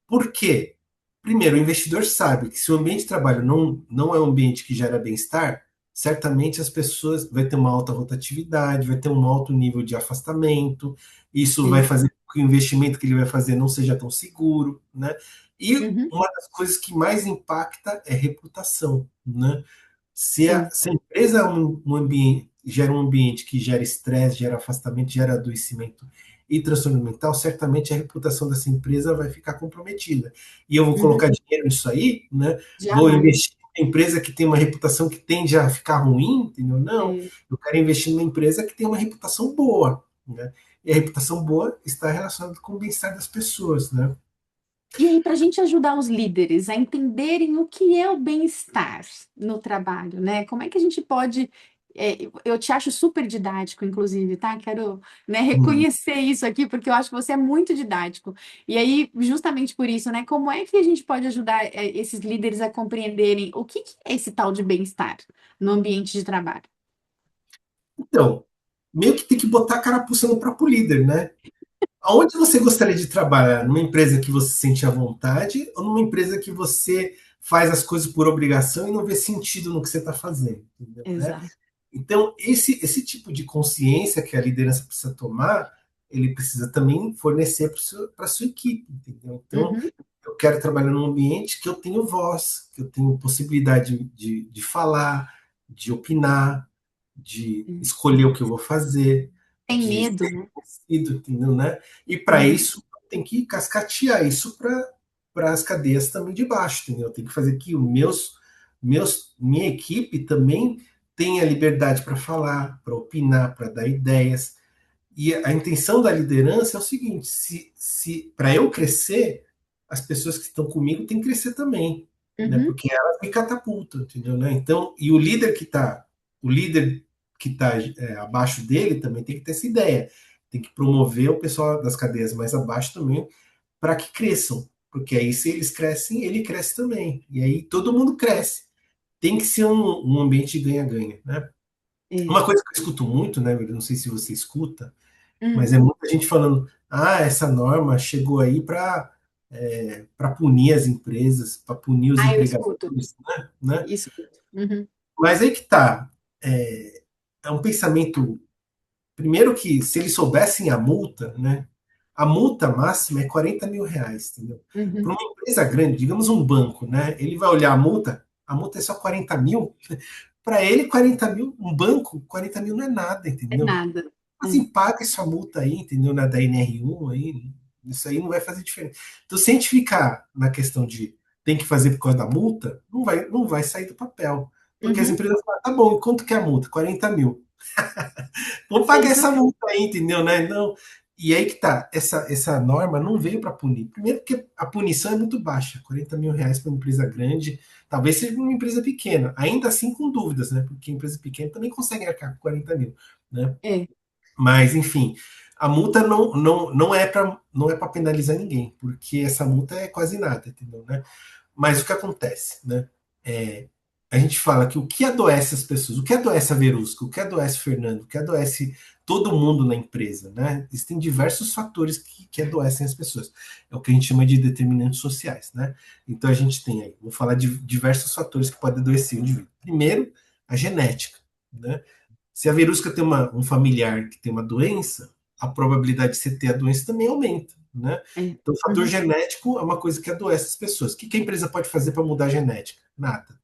Por quê? Primeiro, o investidor sabe que se o ambiente de trabalho não é um ambiente que gera bem-estar, certamente as pessoas vai ter uma alta rotatividade, vai ter um alto nível de afastamento, isso vai Ex- fazer com que o investimento que ele vai fazer não seja tão seguro, né? E Uhum. uma das coisas que mais impacta é reputação, né? Se a, Ex- se a empresa gera um ambiente que gera estresse, gera afastamento, gera adoecimento e transtorno mental, certamente a reputação dessa empresa vai ficar comprometida. E eu vou Uhum. colocar dinheiro nisso aí, né? Vou Jamais. investir em uma empresa que tem uma reputação que tende a ficar ruim, entendeu? Não, É. eu quero investir numa empresa que tem uma reputação boa, né? E a reputação boa está relacionada com o bem-estar das pessoas, né? E aí, para a gente ajudar os líderes a entenderem o que é o bem-estar no trabalho, né? Como é que a gente pode. Eu te acho super didático, inclusive, tá? Quero, né, Hum. reconhecer isso aqui, porque eu acho que você é muito didático. E aí, justamente por isso, né? Como é que a gente pode ajudar, esses líderes a compreenderem o que é esse tal de bem-estar no ambiente de trabalho? Então, meio que tem que botar a carapuça no próprio líder, né? Aonde você gostaria de trabalhar? Numa empresa que você sente à vontade ou numa empresa que você faz as coisas por obrigação e não vê sentido no que você está fazendo? Entendeu, né? Exato. Então, esse tipo de consciência que a liderança precisa tomar, ele precisa também fornecer para a sua equipe. Entendeu? Então, Uhum. eu quero trabalhar num ambiente que eu tenho voz, que eu tenho possibilidade de falar, de opinar, de escolher o que eu vou fazer, Tem de medo, ser né? reconhecido, entendeu, né? E para Uhum. isso tem que cascatear isso para as cadeias também de baixo, entendeu? Tem que fazer que minha equipe também tenha liberdade para falar, para opinar, para dar ideias. E a intenção da liderança é o seguinte: se para eu crescer, as pessoas que estão comigo têm que crescer também, né? Uhum. Porque elas me catapultam, entendeu? Né? Então, e o líder que está abaixo dele também tem que ter essa ideia, tem que promover o pessoal das cadeias mais abaixo também para que cresçam, porque aí se eles crescem, ele cresce também, e aí todo mundo cresce. Tem que ser um ambiente de ganha-ganha, né? É. Uma coisa que eu escuto muito, né, não sei se você escuta, mas Uhum. é muita gente falando: ah, essa norma chegou aí para para punir as empresas, para punir os Ah, eu escuto, empregadores, né? escuto. Uhum, Mas aí que tá, é um pensamento, primeiro que se eles soubessem a multa, né? A multa máxima é R$ 40.000, entendeu? Para uhum. uma empresa grande, digamos um banco, né? Ele vai olhar a multa é só 40 mil. Para ele, 40 mil, um banco, 40 mil não é nada, É entendeu? nada. É. Assim, paga essa multa aí, entendeu? Na da NR1 aí, isso aí não vai fazer diferença. Então, se a gente ficar na questão de tem que fazer por causa da multa, não vai sair do papel. Porque as Uhum. empresas falam, tá bom, quanto que é a multa? 40 mil. Vamos É pagar isso essa mesmo. multa aí, entendeu? Né? Não. E aí que tá, essa norma não veio para punir. Primeiro porque a punição é muito baixa, R$ 40.000 para uma empresa grande, talvez seja uma empresa pequena, ainda assim com dúvidas, né? Porque empresa pequena também consegue arcar com 40 mil, né? É. Mas, enfim, a multa não é para penalizar ninguém, porque essa multa é quase nada, entendeu? Né? Mas o que acontece, né? É, a gente fala que o que adoece as pessoas, o que adoece a Verusca, o que adoece o Fernando, o que adoece todo mundo na empresa, né? Existem diversos fatores que adoecem as pessoas. É o que a gente chama de determinantes sociais, né? Então a gente tem aí, vou falar de diversos fatores que podem adoecer o indivíduo. Primeiro, a genética, né? Se a Verusca tem um familiar que tem uma doença, a probabilidade de você ter a doença também aumenta, né? É. Então, o fator Uhum. genético é uma coisa que adoece as pessoas. O que a empresa pode fazer para mudar a genética? Nada.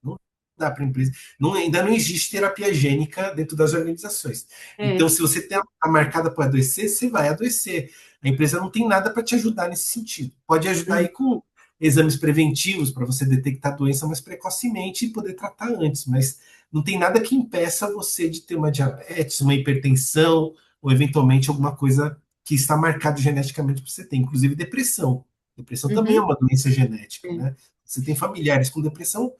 Não dá para a empresa. Ainda não existe terapia gênica dentro das organizações. É. Então, se você tem a marcada para adoecer, você vai adoecer. A empresa não tem nada para te ajudar nesse sentido. Pode ajudar aí Uhum. com exames preventivos para você detectar a doença mais precocemente e poder tratar antes, mas não tem nada que impeça você de ter uma diabetes, uma hipertensão ou eventualmente alguma coisa que está marcado geneticamente para você ter, inclusive depressão. Depressão também é Uhum. uma doença genética, É. né? Você tem familiares com depressão,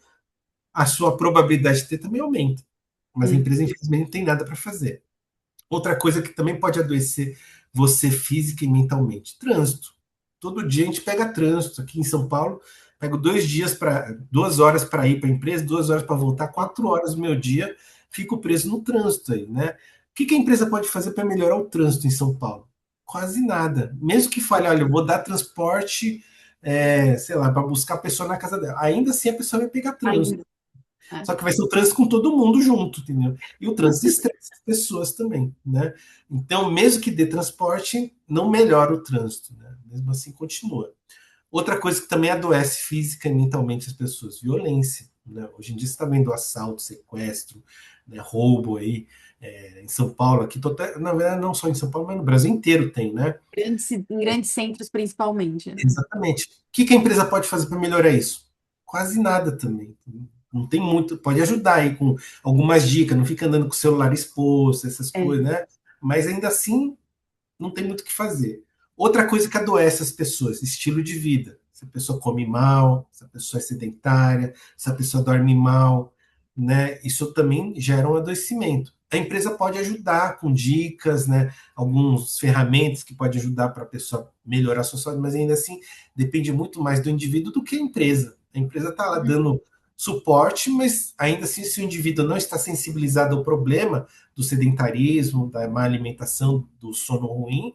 a sua probabilidade de ter também aumenta. Mas a É. empresa, infelizmente, não tem nada para fazer. Outra coisa que também pode adoecer você física e mentalmente: trânsito. Todo dia a gente pega trânsito. Aqui em São Paulo, pego 2 horas para ir para a empresa, 2 horas para voltar, É. 4 horas do meu dia, fico preso no trânsito aí, né? O que a empresa pode fazer para melhorar o trânsito em São Paulo? Quase nada. Mesmo que fale, olha, eu vou dar transporte, sei lá, para buscar a pessoa na casa dela. Ainda assim a pessoa vai pegar trânsito. Ainda. É. Só que vai ser o trânsito com todo mundo junto, entendeu? E o trânsito estressa as pessoas também, né? Então, mesmo que dê transporte, não melhora o trânsito, né? Mesmo assim, continua. Outra coisa que também adoece física e mentalmente as pessoas, violência, né? Hoje em dia você está vendo assalto, sequestro, né? Roubo aí, em São Paulo, aqui, na verdade não só em São Paulo, mas no Brasil inteiro tem, né? Em grandes centros, principalmente, né? Exatamente. O que a empresa pode fazer para melhorar isso? Quase nada também. Não tem muito, pode ajudar aí com algumas dicas, não fica andando com o celular exposto, essas É. coisas, né? Mas ainda assim, não tem muito o que fazer. Outra coisa que adoece as pessoas, estilo de vida. Se a pessoa come mal, se a pessoa é sedentária, se a pessoa dorme mal, né? Isso também gera um adoecimento. A empresa pode ajudar com dicas, né? Algumas ferramentas que pode ajudar para a pessoa melhorar a sua saúde, mas ainda assim depende muito mais do indivíduo do que a empresa. A empresa está lá Uhum. dando suporte, mas ainda assim, se o indivíduo não está sensibilizado ao problema do sedentarismo, da má alimentação, do sono ruim,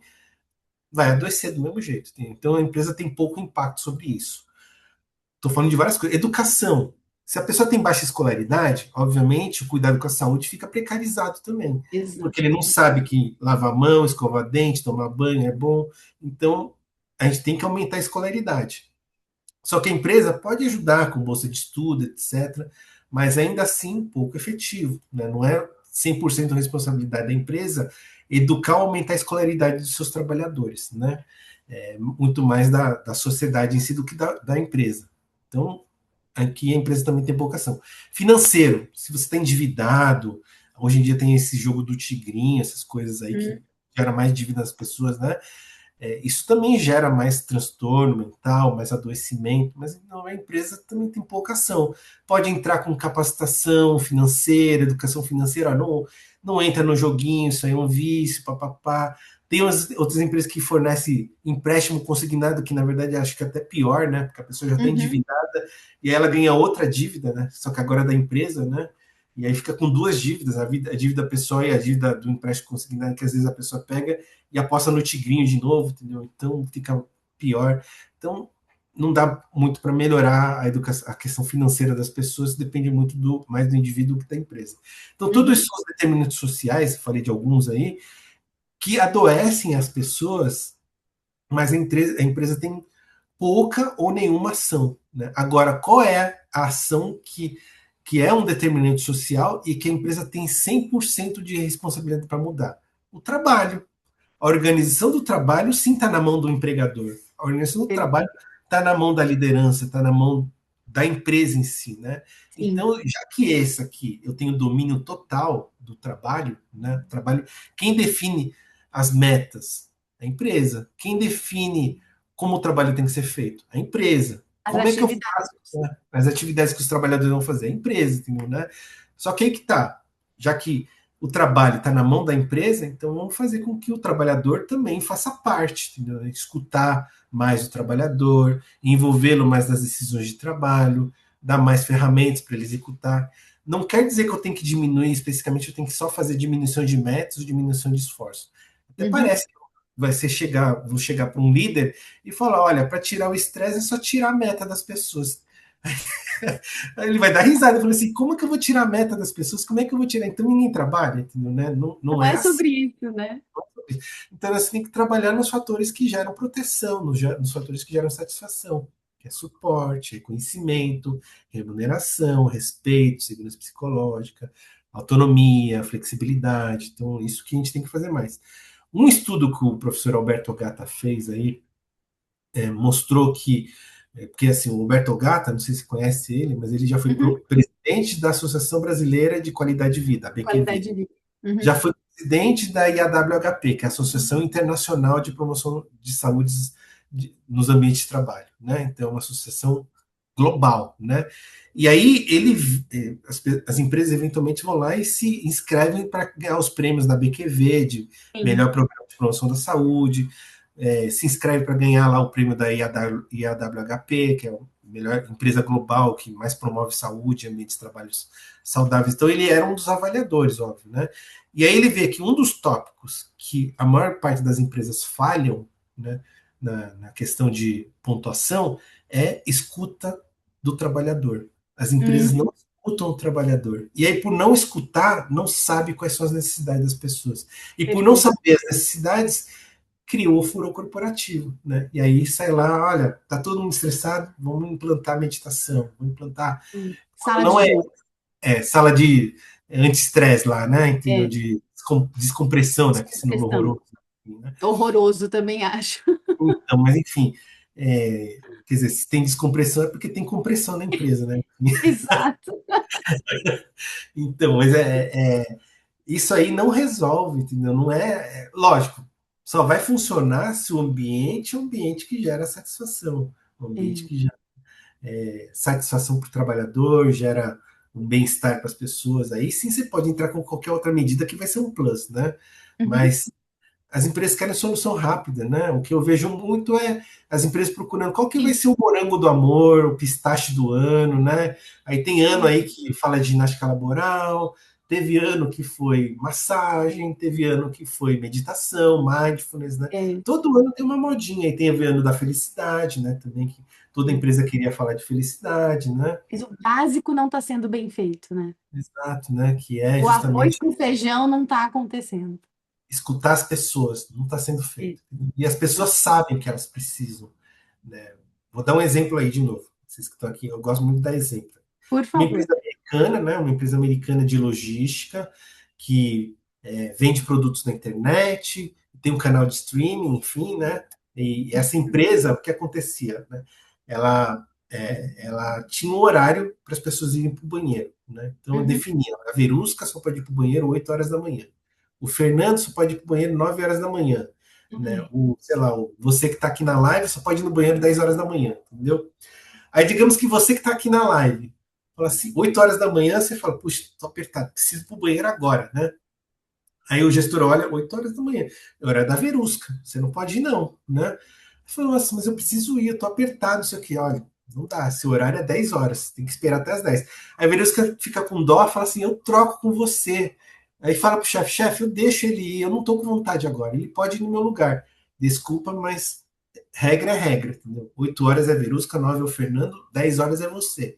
vai adoecer do mesmo jeito. Então a empresa tem pouco impacto sobre isso. Estou falando de várias coisas. Educação. Se a pessoa tem baixa escolaridade, obviamente o cuidado com a saúde fica precarizado também. Exato. Porque ele não sabe que lavar a mão, escovar dente, tomar banho é bom. Então a gente tem que aumentar a escolaridade. Só que a empresa pode ajudar com bolsa de estudo, etc., mas ainda assim pouco efetivo. Né? Não é 100% responsabilidade da empresa educar ou aumentar a escolaridade dos seus trabalhadores. Né? Muito mais da sociedade em si do que da empresa. Então, aqui a empresa também tem pouca ação. Financeiro, se você está endividado, hoje em dia tem esse jogo do tigrinho, essas coisas aí que Hum. gera mais dívida nas pessoas, né? Isso também gera mais transtorno mental, mais adoecimento, mas não, a empresa também tem pouca ação. Pode entrar com capacitação financeira, educação financeira, não entra no joguinho, isso aí é um vício, papapá. Tem outras empresas que fornecem empréstimo consignado, que na verdade acho que é até pior, né? Porque a pessoa já está Uhum. endividada e aí ela ganha outra dívida, né? Só que agora é da empresa, né? E aí fica com duas dívidas, a dívida pessoal e a dívida do empréstimo consignado, que às vezes a pessoa pega e aposta no tigrinho de novo, entendeu? Então fica pior. Então, não dá muito para melhorar a educação, a questão financeira das pessoas, depende muito mais do indivíduo que da empresa. Então, tudo Uhum. isso são os determinantes sociais, falei de alguns aí, que adoecem as pessoas, mas a empresa tem pouca ou nenhuma ação. Né? Agora, qual é a ação que é um determinante social e que a empresa tem 100% de responsabilidade para mudar? O trabalho. A organização do trabalho, sim, está na mão do empregador. A organização do trabalho Perfeito. está na mão da liderança, está na mão da empresa em si, né? Sim. Então, já que esse aqui eu tenho domínio total do trabalho, né? Trabalho, quem define as metas? A empresa. Quem define como o trabalho tem que ser feito? A empresa. As Como é que eu faço, atividades. né, as atividades que os trabalhadores vão fazer? A empresa, entendeu, né? Só que aí que tá, já que o trabalho está na mão da empresa, então vamos fazer com que o trabalhador também faça parte, entendeu? Escutar mais o trabalhador, envolvê-lo mais nas decisões de trabalho, dar mais ferramentas para ele executar. Não quer dizer que eu tenho que diminuir especificamente, eu tenho que só fazer diminuição de métodos, diminuição de esforço. Até Uhum. parece que vou chegar para um líder e falar, olha, para tirar o estresse é só tirar a meta das pessoas. Aí ele vai dar risada, falando assim, como é que eu vou tirar a meta das pessoas? Como é que eu vou tirar? Então ninguém trabalha, entendeu? Né? Não, não Não é é assim. sobre isso, né? Então você tem que trabalhar nos fatores que geram proteção, nos fatores que geram satisfação, que é suporte, reconhecimento, remuneração, respeito, segurança psicológica, autonomia, flexibilidade. Então, isso que a gente tem que fazer mais. Um estudo que o professor Alberto Gata fez aí mostrou que, porque assim, o Alberto Gata, não sei se conhece ele, mas ele já foi Uhum. presidente da Associação Brasileira de Qualidade de Vida, a Qualidade BQV. de vida. Uhum. Já foi presidente da IAWHP, que é a Associação Internacional de Promoção de Saúde nos Ambientes de Trabalho, né? Então, é uma associação global, né? E aí as empresas eventualmente vão lá e se inscrevem para ganhar os prêmios da BQV de Sim. melhor programa de promoção da saúde, se inscreve para ganhar lá o prêmio da IAWHP, que é a melhor empresa global que mais promove saúde e ambientes de trabalho saudáveis. Então ele era um dos avaliadores, óbvio, né? E aí ele vê que um dos tópicos que a maior parte das empresas falham, né, na questão de pontuação é escuta do trabalhador. As empresas Uhum. não escutam o trabalhador. E aí, por não escutar, não sabe quais são as necessidades das pessoas. E por não Perfeito. saber as necessidades, criou o furor corporativo, né? E aí sai lá, olha, tá todo mundo estressado, vamos implantar meditação, vamos implantar. Sala Não de é, jogo. sala de anti-estresse lá, né? Entendeu? É, De descompressão, né? Que esse nome descompressão. horroroso. Né? Horroroso também acho. Então, mas enfim, quer dizer, se tem descompressão é porque tem compressão na empresa, né? Exato. Então, mas isso aí não resolve, entendeu? Não lógico, só vai funcionar se o ambiente é um ambiente que gera satisfação, um ambiente É. que gera satisfação para o trabalhador, gera um bem-estar para as pessoas. Aí sim você pode entrar com qualquer outra medida que vai ser um plus, né? Uhum. Mas as empresas querem solução rápida, né? O que eu vejo muito é as empresas procurando qual que vai Sim. ser o morango do amor, o pistache do ano, né? Aí tem ano Sim. aí que fala de ginástica laboral, teve ano que foi massagem, teve ano que foi meditação, mindfulness, né? É. Todo ano tem uma modinha, aí tem o ano da felicidade, né? Também que toda empresa queria falar de felicidade, né? Mas o básico não está sendo bem feito, né? Exato, né? Que é O arroz justamente com feijão não está acontecendo. escutar as pessoas, não está sendo É. feito. E as pessoas Exato. sabem que elas precisam. Né? Vou dar um exemplo aí de novo. Vocês que estão aqui, eu gosto muito de dar exemplo. Por Uma favor. empresa americana, né? Uma empresa americana de logística que vende produtos na internet, tem um canal de streaming, enfim, né? E essa empresa, o que acontecia? Né? Ela tinha um horário para as pessoas irem para o banheiro. Né? Então, Uhum. definia, a Verusca só pode ir para o banheiro 8 horas da manhã. O Fernando só pode ir para o banheiro 9 horas da manhã. Né? Ai. Sei lá, você que está aqui na live só pode ir no banheiro 10 horas da manhã, entendeu? Aí digamos que você que está aqui na live, fala assim, 8 horas da manhã, você fala, puxa, tô apertado, preciso ir pro banheiro agora, né? Aí o gestor olha, 8 horas da manhã, é hora da Verusca, você não pode ir não, né? Falou, nossa, mas eu preciso ir, eu tô apertado, isso aqui, olha, não dá, seu horário é 10 horas, tem que esperar até as 10. Aí a Verusca fica com dó, fala assim, eu troco com você. Aí fala pro chefe, eu deixo ele ir, eu não tô com vontade agora, ele pode ir no meu lugar. Desculpa, mas Regra é regra, entendeu? 8 horas é Verusca, 9 é o Fernando, 10 horas é você.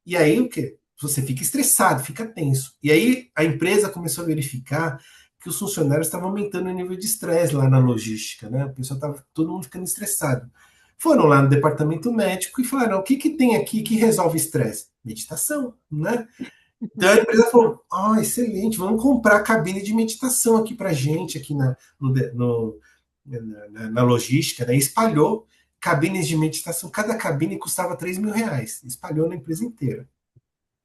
E aí o quê? Você fica estressado, fica tenso. E aí a empresa começou a verificar que os funcionários estavam aumentando o nível de estresse lá na logística, né? O pessoal estava todo mundo ficando estressado. Foram lá no departamento médico e falaram: o que, que tem aqui que resolve estresse? Meditação, né? Então a empresa falou: excelente, vamos comprar a cabine de meditação aqui para gente, aqui na logística, né? Espalhou cabines de meditação, cada cabine custava R$ 3.000, espalhou na empresa inteira.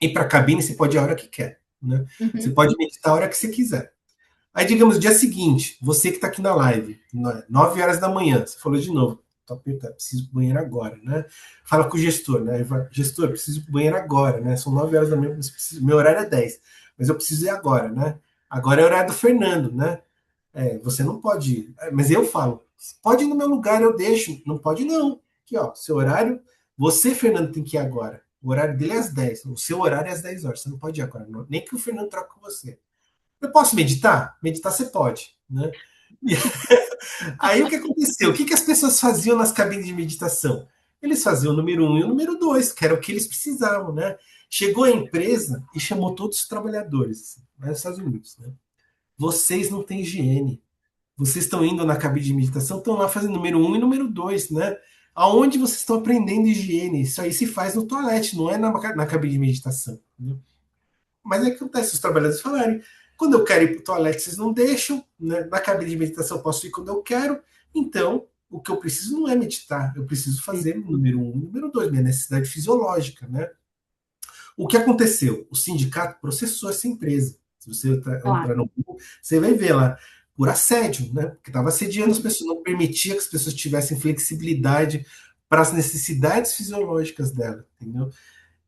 E para a cabine você pode ir a hora que quer, né? Você Uhum. pode meditar a hora que você quiser. Aí, digamos, dia seguinte, você que está aqui na live, 9 horas da manhã, você falou de novo, tô apertado, preciso ir pro banheiro agora, né? Fala com o gestor, né? Gestor, preciso ir pro banheiro agora, né? São 9 horas da manhã, meu horário é 10, mas eu preciso ir agora, né? Agora é o horário do Fernando, né? Você não pode ir. Mas eu falo, pode ir no meu lugar, eu deixo. Não pode, não. Aqui, ó, seu horário. Você, Fernando, tem que ir agora. O horário dele é às 10. O seu horário é às 10 horas. Você não pode ir agora. Não. Nem que o Fernando troque com você. Eu posso meditar? Meditar você pode, né? E aí o que aconteceu? O que as pessoas faziam nas cabines de meditação? Eles faziam o número um e o número dois, que era o que eles precisavam, né? Chegou a empresa e chamou todos os trabalhadores, lá nos Estados Unidos, né? Vocês não têm higiene. Vocês estão indo na cabine de meditação, estão lá fazendo número um e número dois, né? Aonde vocês estão aprendendo higiene? Isso aí se faz no toalete, não é na cabine de meditação. Entendeu? Mas é que acontece, os trabalhadores falarem, quando eu quero ir para o toalete, vocês não deixam, né? Na cabine de meditação eu posso ir quando eu quero, então o que eu preciso não é meditar, eu preciso fazer número um e número dois, minha necessidade fisiológica, né? O que aconteceu? O sindicato processou essa empresa. Se você Claro. entrar no Google, você vai ver lá, por assédio, né? Porque estava assediando as Uhum. pessoas, não permitia que as pessoas tivessem flexibilidade para as necessidades fisiológicas dela, entendeu?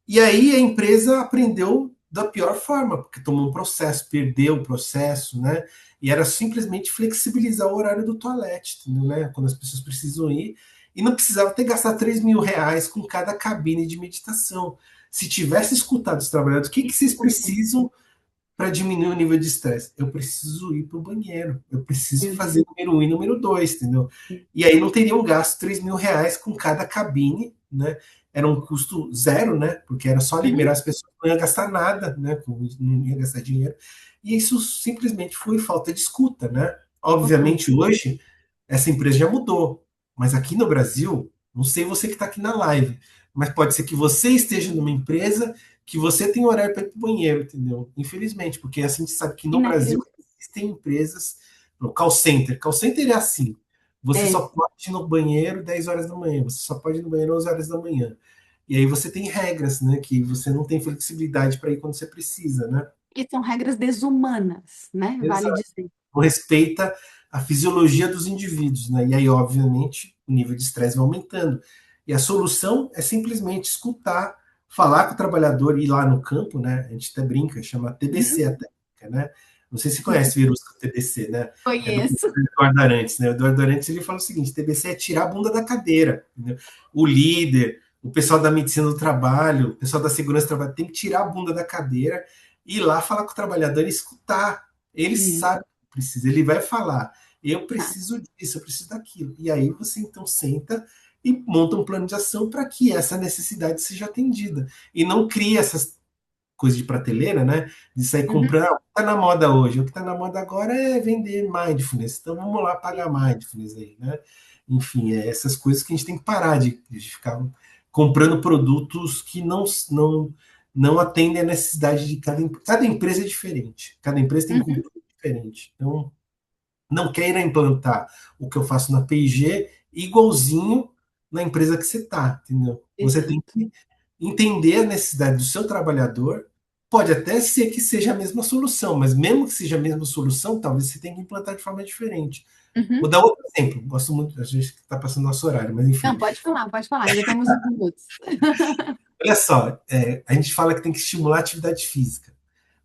E aí a empresa aprendeu da pior forma, porque tomou um processo, perdeu o processo, né? E era simplesmente flexibilizar o horário do toalete, entendeu, né? Quando as pessoas precisam ir. E não precisava ter gastado R$ 3.000 com cada cabine de meditação. Se tivesse escutado os trabalhadores, o que, que vocês precisam para diminuir o nível de estresse? Eu preciso ir para o banheiro, eu preciso Meu fazer Deus. número um e número dois, entendeu? E aí não teriam gasto R$ 3.000 com cada cabine, né? Era um custo zero, né? Porque era só liberar Uhum. as pessoas, não ia gastar nada, né? Não ia gastar dinheiro. E isso simplesmente foi falta de escuta, né? Total. Obviamente, hoje, essa empresa já mudou. Mas aqui no Brasil, não sei você que está aqui na live, mas pode ser que você esteja numa empresa que você tem horário para ir para o banheiro, entendeu? Infelizmente, porque assim a gente sabe que no Brasil Inacreditável. existem empresas, no call center é assim, você É. só pode ir no banheiro 10 horas da manhã, você só pode ir no banheiro 11 horas da manhã. E aí você tem regras, né, que você não tem flexibilidade para ir quando você precisa, né? E são regras desumanas, né? Vale Exato. dizer. Não respeita a fisiologia dos indivíduos, né? E aí, obviamente, o nível de estresse vai aumentando. E a solução é simplesmente escutar, falar com o trabalhador, ir lá no campo, né? A gente até brinca, chama TBC Uhum. a técnica, né? Não sei se conhece o TBC, né? É do Conheço. professor Eduardo Arantes, né? O Eduardo Arantes ele fala o seguinte: TBC é tirar a bunda da cadeira, entendeu? O líder, o pessoal da medicina do trabalho, o pessoal da segurança do trabalho tem que tirar a bunda da cadeira e ir lá falar com o trabalhador e escutar. Ele Isso. sabe que precisa, ele vai falar, eu Tá. preciso disso, eu preciso daquilo. E aí você então senta e monta um plano de ação para que essa necessidade seja atendida. E não cria essas coisas de prateleira, né? De sair Uhum. comprando. O que está na moda hoje? O que está na moda agora é vender mindfulness. Então vamos lá pagar mindfulness aí, né? Enfim, essas coisas que a gente tem que parar de ficar comprando produtos que não atendem a necessidade de cada empresa é diferente. Cada empresa tem Uhum. cultura diferente. Então, não queira implantar o que eu faço na P&G igualzinho na empresa que você está, entendeu? Você tem Exato. que entender a necessidade do seu trabalhador. Pode até ser que seja a mesma solução, mas mesmo que seja a mesma solução, talvez você tenha que implantar de forma diferente. Vou Uhum. dar outro exemplo. Gosto muito, a gente está passando nosso horário, mas enfim. Não, pode falar, ainda temos uns minutos. Olha só, a gente fala que tem que estimular a atividade física.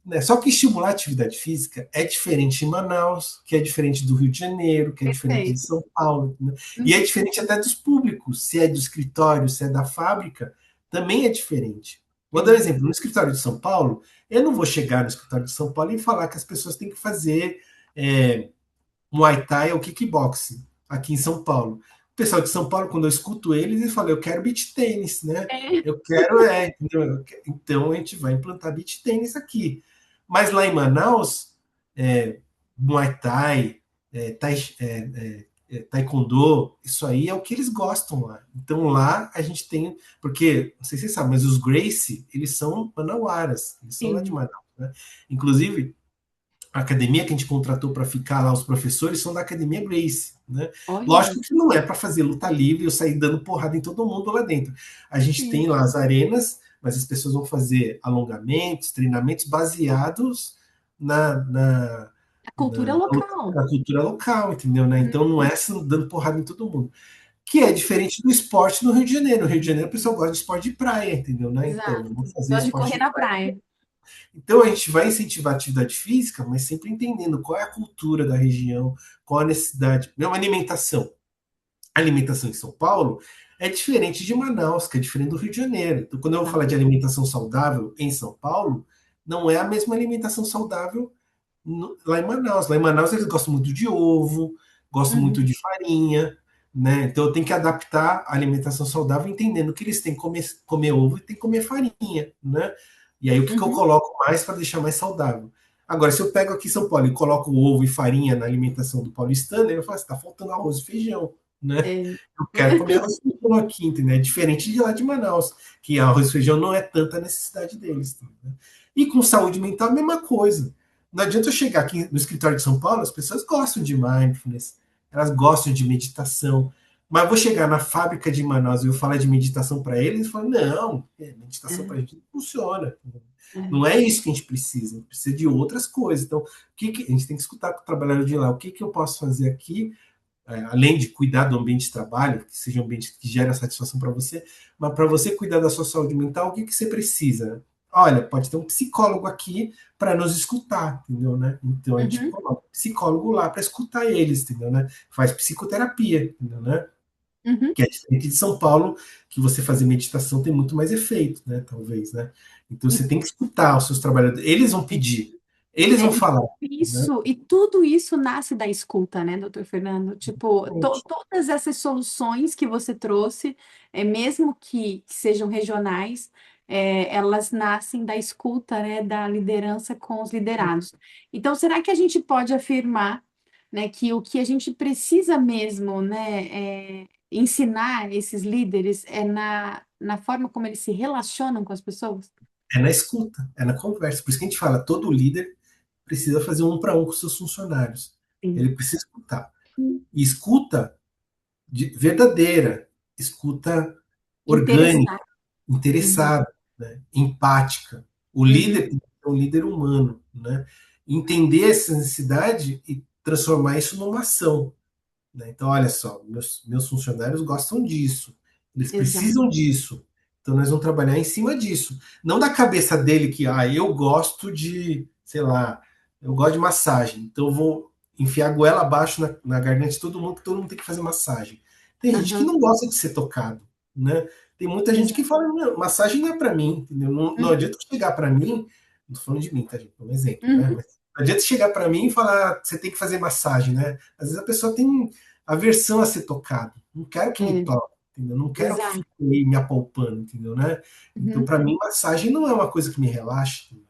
Né? Só que estimular a atividade física é diferente em Manaus, que é diferente do Rio de Janeiro, que é diferente de Perfeito. São Paulo, né? E é Uhum. diferente até dos públicos, se é do escritório, se é da fábrica, também é diferente. Vou dar um É. exemplo, no escritório de São Paulo, eu não vou chegar no escritório de São Paulo e falar que as pessoas têm que fazer Muay Thai ou kickboxing aqui em São Paulo. O pessoal de São Paulo, quando eu escuto eles, eles falam, eu quero beach tênis, né? É. Eu quero, entendeu? Então a gente vai implantar beach tênis aqui. Mas lá em Manaus, Muay Thai, Taekwondo, isso aí é o que eles gostam lá. Então lá a gente tem, porque, não sei se vocês sabem, mas os Gracie, eles são manauaras, eles são lá de Sim. Manaus, né? Inclusive, a academia que a gente contratou para ficar lá, os professores são da Academia Grace, né? Olha. Lógico que não é para fazer luta livre, eu sair dando porrada em todo mundo lá dentro. A gente Sim. tem lá as arenas, mas as pessoas vão fazer alongamentos, treinamentos baseados na, na, A cultura na, local. na cultura local, entendeu? Né? Então não é dando porrada em todo mundo. Que é diferente do esporte no Rio de Janeiro. No Rio de Janeiro, o pessoal gosta de esporte de praia, entendeu? Né? Então, Exato. vamos fazer Gosto de esporte correr de na praia. praia. Então a gente vai incentivar a atividade física, mas sempre entendendo qual é a cultura da região, qual a necessidade. Mesmo alimentação. A alimentação em São Paulo é diferente de Manaus, que é diferente do Rio de Janeiro. Então, quando eu vou falar Tá. de alimentação saudável em São Paulo, não é a mesma alimentação saudável lá em Manaus. Lá em Manaus eles gostam muito de ovo, gostam muito Uhum. de farinha, né? Então eu tenho que adaptar a alimentação saudável entendendo que eles têm que comer ovo e têm que comer farinha, né? E aí o que eu Uhum. coloco mais para deixar mais saudável? Agora, se eu pego aqui em São Paulo e coloco ovo e farinha na alimentação do paulistano, ele vai falar, está faltando arroz e feijão, né? É. Eu quero comer arroz e feijão aqui, entendeu? É diferente de lá de Manaus, que arroz e feijão não é tanta necessidade deles. Né? E com saúde mental, a mesma coisa. Não adianta eu chegar aqui no escritório de São Paulo, as pessoas gostam de mindfulness, elas gostam de meditação, mas eu vou chegar na fábrica de Manaus e eu falar de meditação para eles, eles falam, não, meditação para a É. gente não funciona. É. Não é isso que a gente precisa de outras coisas. Então, a gente tem que escutar com o trabalhador de lá, o que eu posso fazer aqui, além de cuidar do ambiente de trabalho, que seja um ambiente que gera satisfação para você, mas para você cuidar da sua saúde mental, o que você precisa? Olha, pode ter um psicólogo aqui para nos escutar, entendeu, né? Então a gente Uhum. coloca um psicólogo lá para escutar eles, entendeu, né? Faz psicoterapia, entendeu, né? Uhum. Que é diferente de São Paulo, que você fazer meditação tem muito mais efeito, né? Talvez, né? Então você tem que escutar os seus trabalhadores. Eles vão pedir, eles É, vão e falar, né? tudo isso nasce da escuta, né, doutor Fernando? Tipo, todas essas soluções que você trouxe, mesmo que sejam regionais, elas nascem da escuta, né, da liderança com os liderados. Então, será que a gente pode afirmar, né, que o que a gente precisa mesmo, né, ensinar esses líderes na forma como eles se relacionam com as pessoas? É na escuta, é na conversa. Por isso que a gente fala, todo líder precisa fazer um para um com seus funcionários. Sim. Ele precisa escutar. E escuta verdadeira, escuta orgânica, Interessar. Uhum. interessada, né? Empática. O Uhum. líder tem que ser um líder humano, né? Entender essa necessidade e transformar isso numa ação. Né? Então, olha só, meus funcionários gostam disso, eles Exato. precisam disso. Então, nós vamos trabalhar em cima disso. Não da cabeça dele que, eu gosto de, sei lá, eu gosto de massagem, então eu vou enfiar a goela abaixo na garganta de todo mundo, que todo mundo tem que fazer massagem. Tem gente que Aham. não gosta de ser tocado, né? Tem muita gente que Exato. fala, não, massagem não é para mim, entendeu? Não, não Uhum. adianta chegar para mim, não tô falando de mim, tá, gente? É um exemplo, né? Uhum. Mas não adianta chegar para mim e falar, você tem que fazer massagem, né? Às vezes a pessoa tem aversão a ser tocado. Não quero que me É, toque, entendeu? Não quero que exato. fique me apalpando, entendeu, né? Então, Uhum. para mim, massagem não é uma coisa que me relaxa. Entendeu?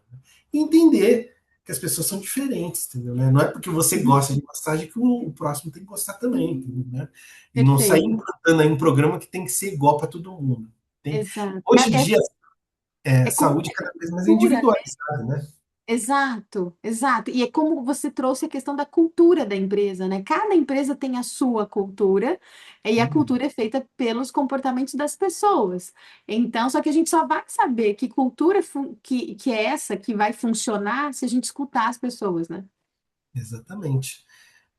E entender que as pessoas são diferentes, entendeu? Né? Não é porque você Uhum. gosta de massagem que o próximo tem que gostar também, entendeu? Né? E não sair Perfeito. implantando aí um programa que tem que ser igual para todo mundo. Tem... Exato. Hoje em dia, a É, saúde é cada vez mais cultura. individualizada, né? Exato, exato. E é como você trouxe a questão da cultura da empresa, né? Cada empresa tem a sua cultura, e a cultura é feita pelos comportamentos das pessoas. Então, só que a gente só vai saber que cultura que é essa que vai funcionar se a gente escutar as pessoas, né? Exatamente.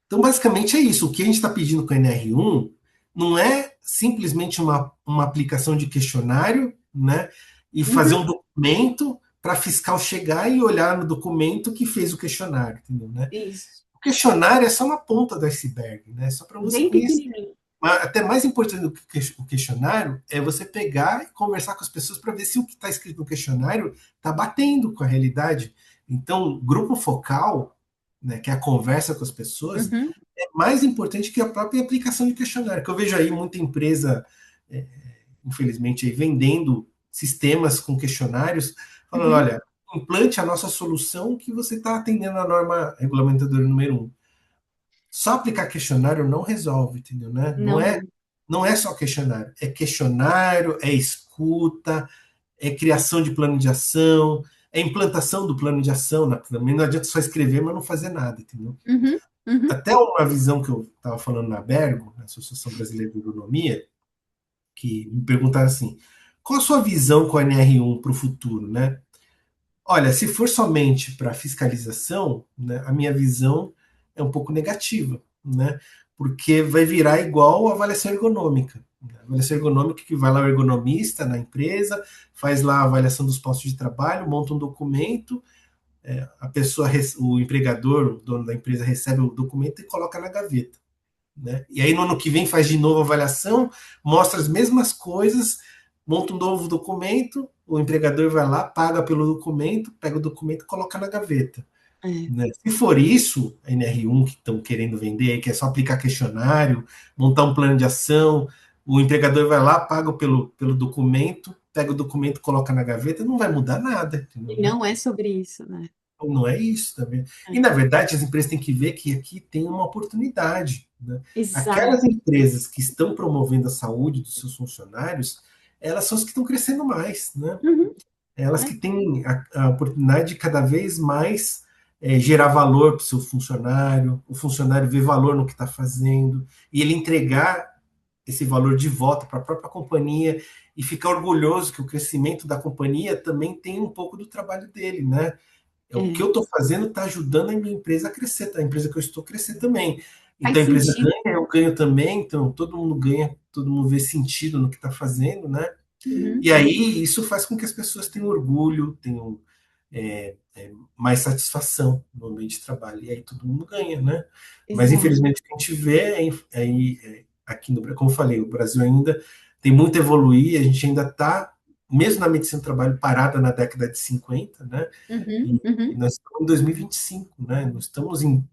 Então, basicamente é isso. O que a gente está pedindo com a NR1 não é simplesmente uma aplicação de questionário, né? E fazer Uhum. um documento para fiscal chegar e olhar no documento que fez o questionário, entendeu? Né? Isso. O questionário é só uma ponta do iceberg, né? Só para você Bem conhecer. pequenininho. Mas até mais importante do que o questionário é você pegar e conversar com as pessoas para ver se o que está escrito no questionário está batendo com a realidade. Então, grupo focal né, que é a conversa com as pessoas, Uhum, é mais importante que a própria aplicação de questionário. Que eu vejo aí muita empresa, é, infelizmente, aí, vendendo sistemas com questionários, falando, uhum. olha, implante a nossa solução que você está atendendo a norma regulamentadora número um. Só aplicar questionário não resolve, entendeu? Né? Não, não. Não é só questionário, é escuta, é criação de plano de ação, é implantação do plano de ação. Né? Também não adianta só escrever, mas não fazer nada, entendeu? Uhum, uhum, Até uma visão que eu estava falando na Bergo, na Associação Brasileira de Agronomia, que me perguntaram assim, qual a sua visão com a NR1 para o futuro, né? Olha, se for somente para fiscalização, né, a minha visão é um pouco negativa, né? Porque vai virar igual a avaliação ergonômica. A avaliação ergonômica que vai lá o ergonomista na empresa, faz lá a avaliação dos postos de trabalho, monta um documento, a pessoa, o empregador, o dono da empresa recebe o documento e coloca na gaveta. Né? E aí no ano que vem faz de novo a avaliação, mostra as mesmas coisas, monta um novo documento, o empregador vai lá, paga pelo documento, pega o documento e coloca na gaveta. é, Né? Se for isso, a NR1 que estão querendo vender, que é só aplicar questionário, montar um plano de ação, o empregador vai lá, paga pelo documento, pega o documento, coloca na gaveta, não vai mudar nada, entendeu? e Né? não é sobre isso, né? Não é isso, tá vendo? E É. na verdade as empresas têm que ver que aqui tem uma oportunidade. Né? Aquelas Exato. empresas que estão promovendo a saúde dos seus funcionários, elas são as que estão crescendo mais, né? Uhum, Elas que é, têm a oportunidade de cada vez mais gerar valor para o seu funcionário, o funcionário ver valor no que está fazendo, e ele entregar esse valor de volta para a própria companhia e ficar orgulhoso que o crescimento da companhia também tem um pouco do trabalho dele, né? O que é. eu estou fazendo está ajudando a minha empresa a crescer, a empresa que eu estou a crescer também. Faz Então a empresa sentido. ganha, eu ganho também, então todo mundo ganha, todo mundo vê sentido no que está fazendo, né? Uhum, E aí isso faz com que as pessoas tenham orgulho, tenham mais satisfação no ambiente de trabalho. E aí todo mundo ganha, né? Mas exato. infelizmente o que a gente vê aqui no Brasil, como eu falei, o Brasil ainda tem muito a evoluir, a gente ainda está, mesmo na medicina do trabalho, parada na década de 50, né? Uhum, E uhum, nós estamos em 2025, né? Nós estamos em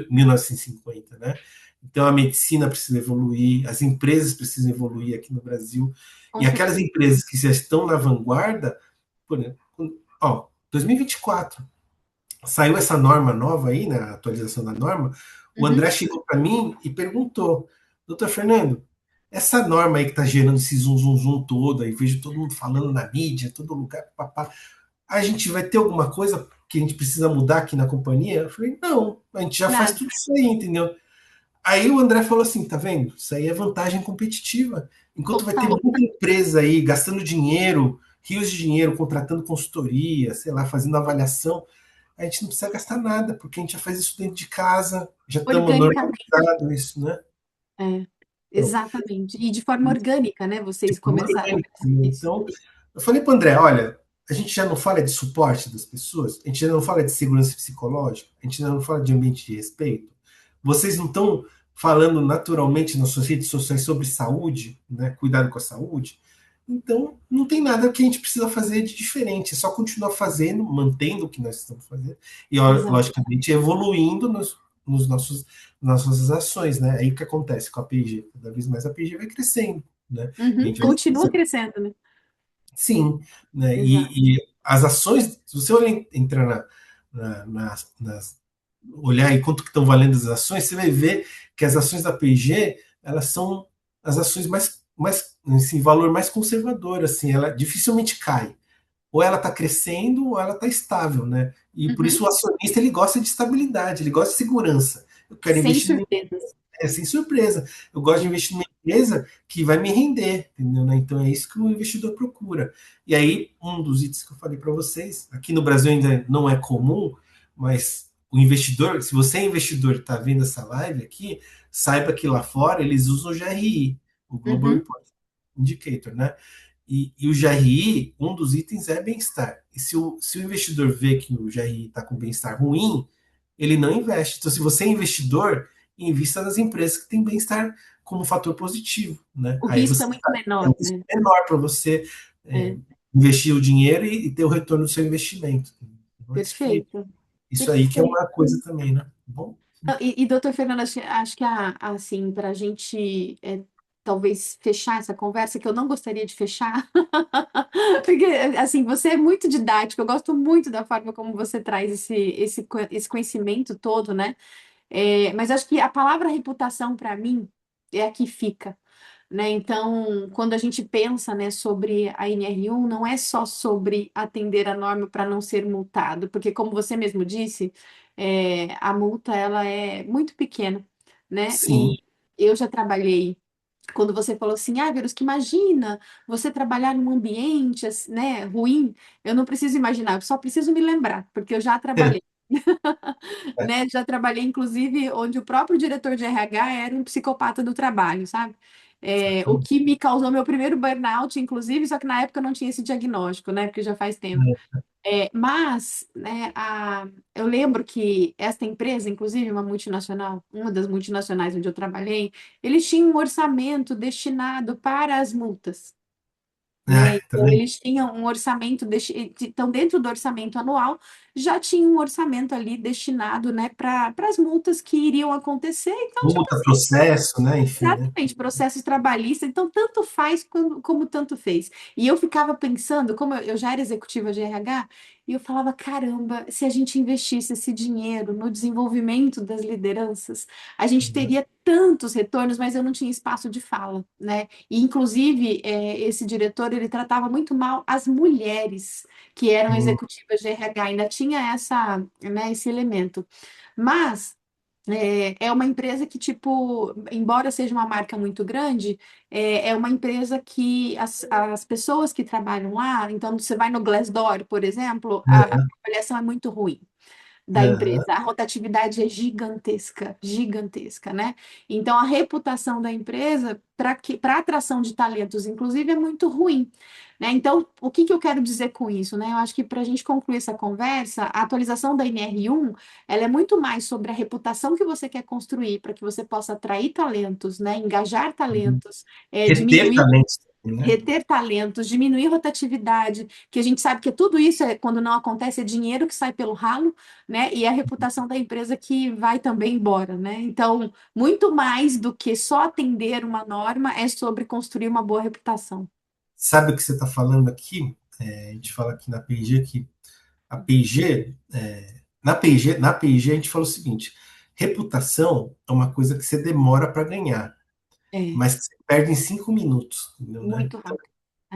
1950, né? Então a medicina precisa evoluir, as empresas precisam evoluir aqui no Brasil, com e aquelas certeza. empresas que já estão na vanguarda, por exemplo, ó, 2024, saiu essa norma nova aí, né, a atualização da norma, o Uhum. André chegou para mim e perguntou, doutor Fernando, essa norma aí que está gerando esse zum, zum, zum todo, aí vejo todo mundo falando na mídia, todo lugar, papá, a gente vai ter alguma coisa que a gente precisa mudar aqui na companhia? Eu falei, não, a gente já faz Nada. tudo isso aí, entendeu? Aí o André falou assim, tá vendo? Isso aí é vantagem competitiva. Enquanto vai ter Total. muita empresa aí gastando dinheiro, rios de dinheiro, contratando consultoria, sei lá, fazendo avaliação, a gente não precisa gastar nada, porque a gente já faz isso dentro de casa, já estamos Organicamente. normalizados isso, né? É, Então, exatamente. E de forma orgânica, né? de Vocês forma começaram a orgânica, fazer né? isso. Então, eu falei para o André, olha, a gente já não fala de suporte das pessoas, a gente já não fala de segurança psicológica, a gente já não fala de ambiente de respeito. Vocês não estão falando naturalmente nas suas redes sociais sobre saúde, né? Cuidado com a saúde. Então, não tem nada que a gente precisa fazer de diferente, é só continuar fazendo, mantendo o que nós estamos fazendo e, Exato. logicamente, evoluindo nos nossas ações, né? Aí o que acontece com a PG? Cada vez mais a PG vai crescendo, né? E a Uhum. gente vai Continua crescendo, né? sim, né? Exato. E as ações, se você olhar, entrar olhar aí quanto que estão valendo as ações, você vai ver que as ações da P&G, elas são as ações mais assim, valor mais conservador, assim, ela dificilmente cai. Ou ela está crescendo ou ela está estável, né? E por isso Uhum. o acionista ele gosta de estabilidade, ele gosta de segurança. Eu quero Sem investir surpresas. sem surpresa. Eu gosto de investir numa empresa que vai me render, entendeu? Né? Então é isso que o investidor procura. E aí, um dos itens que eu falei para vocês, aqui no Brasil ainda não é comum, mas o investidor, se você é investidor e está vendo essa live aqui, saiba que lá fora eles usam o GRI, o Global Uhum. Report Indicator, né? E o GRI, um dos itens é bem-estar. E se o investidor vê que o GRI está com bem-estar ruim, ele não investe. Então, se você é investidor, invista nas empresas que têm bem-estar como fator positivo, né? O Aí risco você é muito é um menor, risco né? menor para você é, É, investir o dinheiro e ter o retorno do seu investimento. Então, perfeito. isso aí que é Perfeito. uma coisa também, né? Bom, Doutor Fernando, acho que assim, para a gente talvez fechar essa conversa, que eu não gostaria de fechar, porque assim, você é muito didático, eu gosto muito da forma como você traz esse conhecimento todo, né? Mas acho que a palavra reputação, para mim, é a que fica. Né? Então, quando a gente pensa, né, sobre a NR1, não é só sobre atender a norma para não ser multado, porque como você mesmo disse, a multa ela é muito pequena, né? sim. E eu já trabalhei. Quando você falou assim, Virus, que imagina você trabalhar num ambiente, assim, né, ruim, eu não preciso imaginar, eu só preciso me lembrar, porque eu já trabalhei. Né? Já trabalhei, inclusive, onde o próprio diretor de RH era um psicopata do trabalho, sabe? O que me causou meu primeiro burnout, inclusive, só que na época eu não tinha esse diagnóstico, né? Porque já faz tempo. Mas, né, eu lembro que esta empresa, inclusive uma multinacional, uma das multinacionais onde eu trabalhei, eles tinham um orçamento destinado para as multas, né? Tá Então, vendo? eles tinham um orçamento, então, dentro do orçamento anual, já tinha um orçamento ali destinado, né, para as multas que iriam acontecer. Então, tipo Multa, assim, processo, né? Enfim, né? exatamente, processos trabalhistas, então tanto faz como tanto fez. E eu ficava pensando, como eu já era executiva de RH, e eu falava, caramba, se a gente investisse esse dinheiro no desenvolvimento das lideranças, a gente Uhum. teria tantos retornos, mas eu não tinha espaço de fala, né? E, inclusive, esse diretor, ele tratava muito mal as mulheres que eram Hum, executivas de RH, ainda tinha né, esse elemento. Mas é uma empresa que, tipo, embora seja uma marca muito grande, é uma empresa que as pessoas que trabalham lá, então você vai no Glassdoor, por exemplo, a aham, avaliação é muito ruim da aham. empresa. A rotatividade é gigantesca, gigantesca, né? Então a reputação da empresa para atração de talentos, inclusive, é muito ruim. Né? Então, o que eu quero dizer com isso? Né? Eu acho que para a gente concluir essa conversa, a atualização da NR1 ela é muito mais sobre a reputação que você quer construir para que você possa atrair talentos, né? Engajar talentos, Reter diminuir talentos também, né? reter talentos, diminuir rotatividade, que a gente sabe que tudo isso quando não acontece, é dinheiro que sai pelo ralo, né? E a reputação da empresa que vai também embora, né? Então, muito mais do que só atender uma norma, é sobre construir uma boa reputação. Sabe o que você está falando aqui? A gente fala aqui na PIG que a PIG, na PIG a gente fala o seguinte: reputação é uma coisa que você demora para ganhar, É, mas que você perde em 5 minutos, entendeu, né? muito rápido.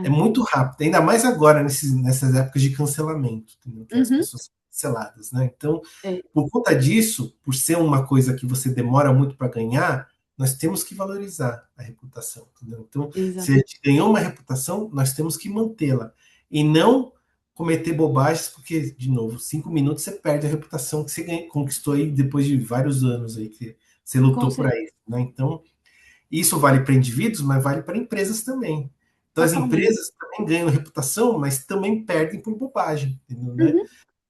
É É. muito rápido, ainda mais agora, nessas épocas de cancelamento, entendeu? Que as Uhum, pessoas são canceladas, né? Então, é, por conta disso, por ser uma coisa que você demora muito para ganhar, nós temos que valorizar a reputação, entendeu? Então, se a exato. gente ganhou uma reputação, nós temos que mantê-la e não cometer bobagens, porque, de novo, 5 minutos você perde a reputação que você conquistou aí depois de vários anos aí que você Com lutou por certeza, aí, né? Então, isso vale para indivíduos, mas vale para empresas também. Então, as totalmente. empresas também ganham reputação, mas também perdem por bobagem, entendeu, né? Uhum.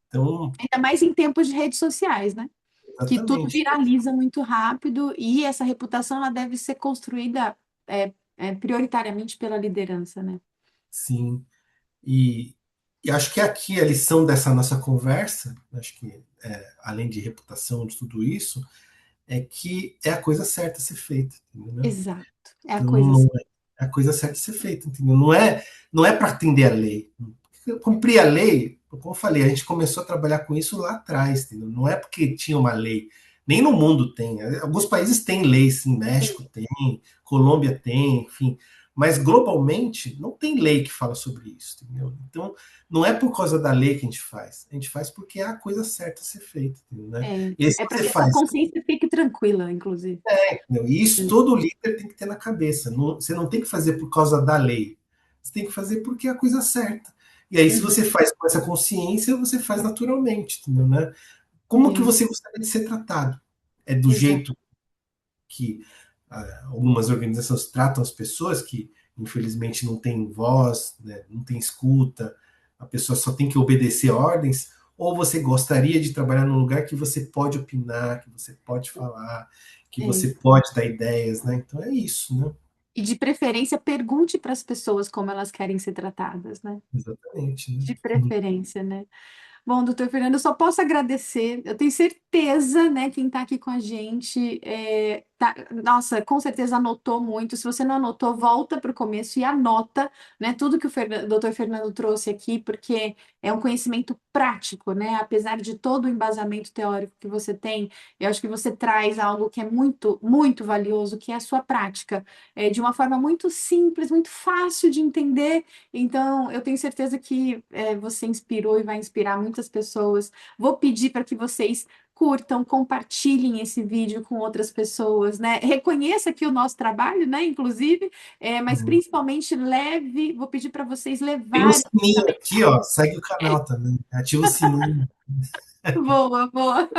Então, Ainda mais em tempos de redes sociais, né? Que tudo exatamente. viraliza muito rápido e essa reputação ela deve ser construída prioritariamente pela liderança, né? Sim. E, e acho que aqui a lição dessa nossa conversa, acho que além de reputação de tudo isso, é que é a coisa certa a ser feita, entendeu? Exato, é a Então, coisa não assim. é a coisa certa a ser feita, entendeu? Não é para atender a lei. Cumprir a lei, como eu falei, a gente começou a trabalhar com isso lá atrás, entendeu? Não é porque tinha uma lei. Nem no mundo tem. Alguns países têm lei, sim, México tem, Colômbia tem, enfim. Mas globalmente não tem lei que fala sobre isso, entendeu? Então, não é por causa da lei que a gente faz porque é a coisa certa a ser feita, entendeu, né? E aí, se Para você que a sua faz, consciência fique tranquila, inclusive. entendeu? E isso todo líder tem que ter na cabeça. Você não tem que fazer por causa da lei. Você tem que fazer porque é a coisa certa. E aí, se Uhum, você faz com essa consciência, você faz naturalmente, entendeu, né? Como que é, você gostaria de ser tratado? É do exato. jeito que algumas organizações tratam as pessoas que, infelizmente, não têm voz, né, não tem escuta, a pessoa só tem que obedecer ordens, ou você gostaria de trabalhar num lugar que você pode opinar, que você pode falar, que você É. pode dar ideias, né? Então é isso, né? E de preferência, pergunte para as pessoas como elas querem ser tratadas, né? Exatamente, né? De preferência, né? Bom, doutor Fernando, eu só posso agradecer. Eu tenho certeza, né, quem está aqui com a gente, nossa, com certeza anotou muito. Se você não anotou, volta para o começo e anota, né, tudo que o doutor Fernando trouxe aqui, porque é um conhecimento prático, né? Apesar de todo o embasamento teórico que você tem, eu acho que você traz algo que é muito, muito valioso, que é a sua prática, de uma forma muito simples, muito fácil de entender. Então, eu tenho certeza que você inspirou e vai inspirar muitas pessoas. Vou pedir para que vocês curtam, compartilhem esse vídeo com outras pessoas, né? Reconheça aqui o nosso trabalho, né? Inclusive, mas Uhum. principalmente vou pedir para vocês Tem um levarem essa sininho aqui, ó. mensagem. Segue o canal também. Ativa o sininho. Boa, boa.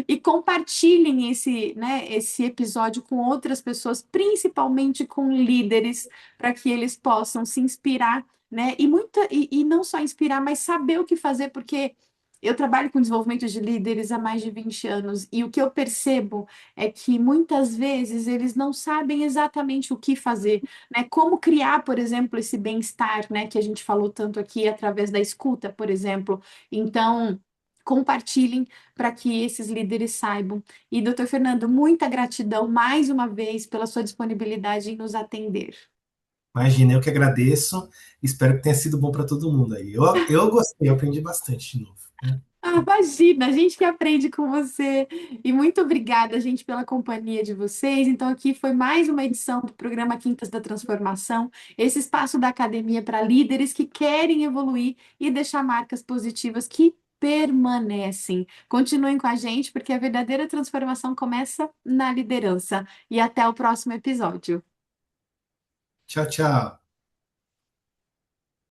E compartilhem esse episódio com outras pessoas, principalmente com líderes, para que eles possam se inspirar, né? E não só inspirar, mas saber o que fazer, porque eu trabalho com desenvolvimento de líderes há mais de 20 anos, e o que eu percebo é que muitas vezes eles não sabem exatamente o que fazer, né? Como criar, por exemplo, esse bem-estar, né, que a gente falou tanto aqui através da escuta, por exemplo. Então, compartilhem para que esses líderes saibam. E, doutor Fernando, muita gratidão mais uma vez pela sua disponibilidade em nos atender. Imagina, eu que agradeço. Espero que tenha sido bom para todo mundo aí. Eu gostei, eu aprendi bastante de novo, né? Ah, imagina, a gente que aprende com você. E muito obrigada, gente, pela companhia de vocês. Então, aqui foi mais uma edição do programa Quintas da Transformação, esse espaço da academia para líderes que querem evoluir e deixar marcas positivas que permanecem. Continuem com a gente, porque a verdadeira transformação começa na liderança. E até o próximo episódio. Tchau, tchau.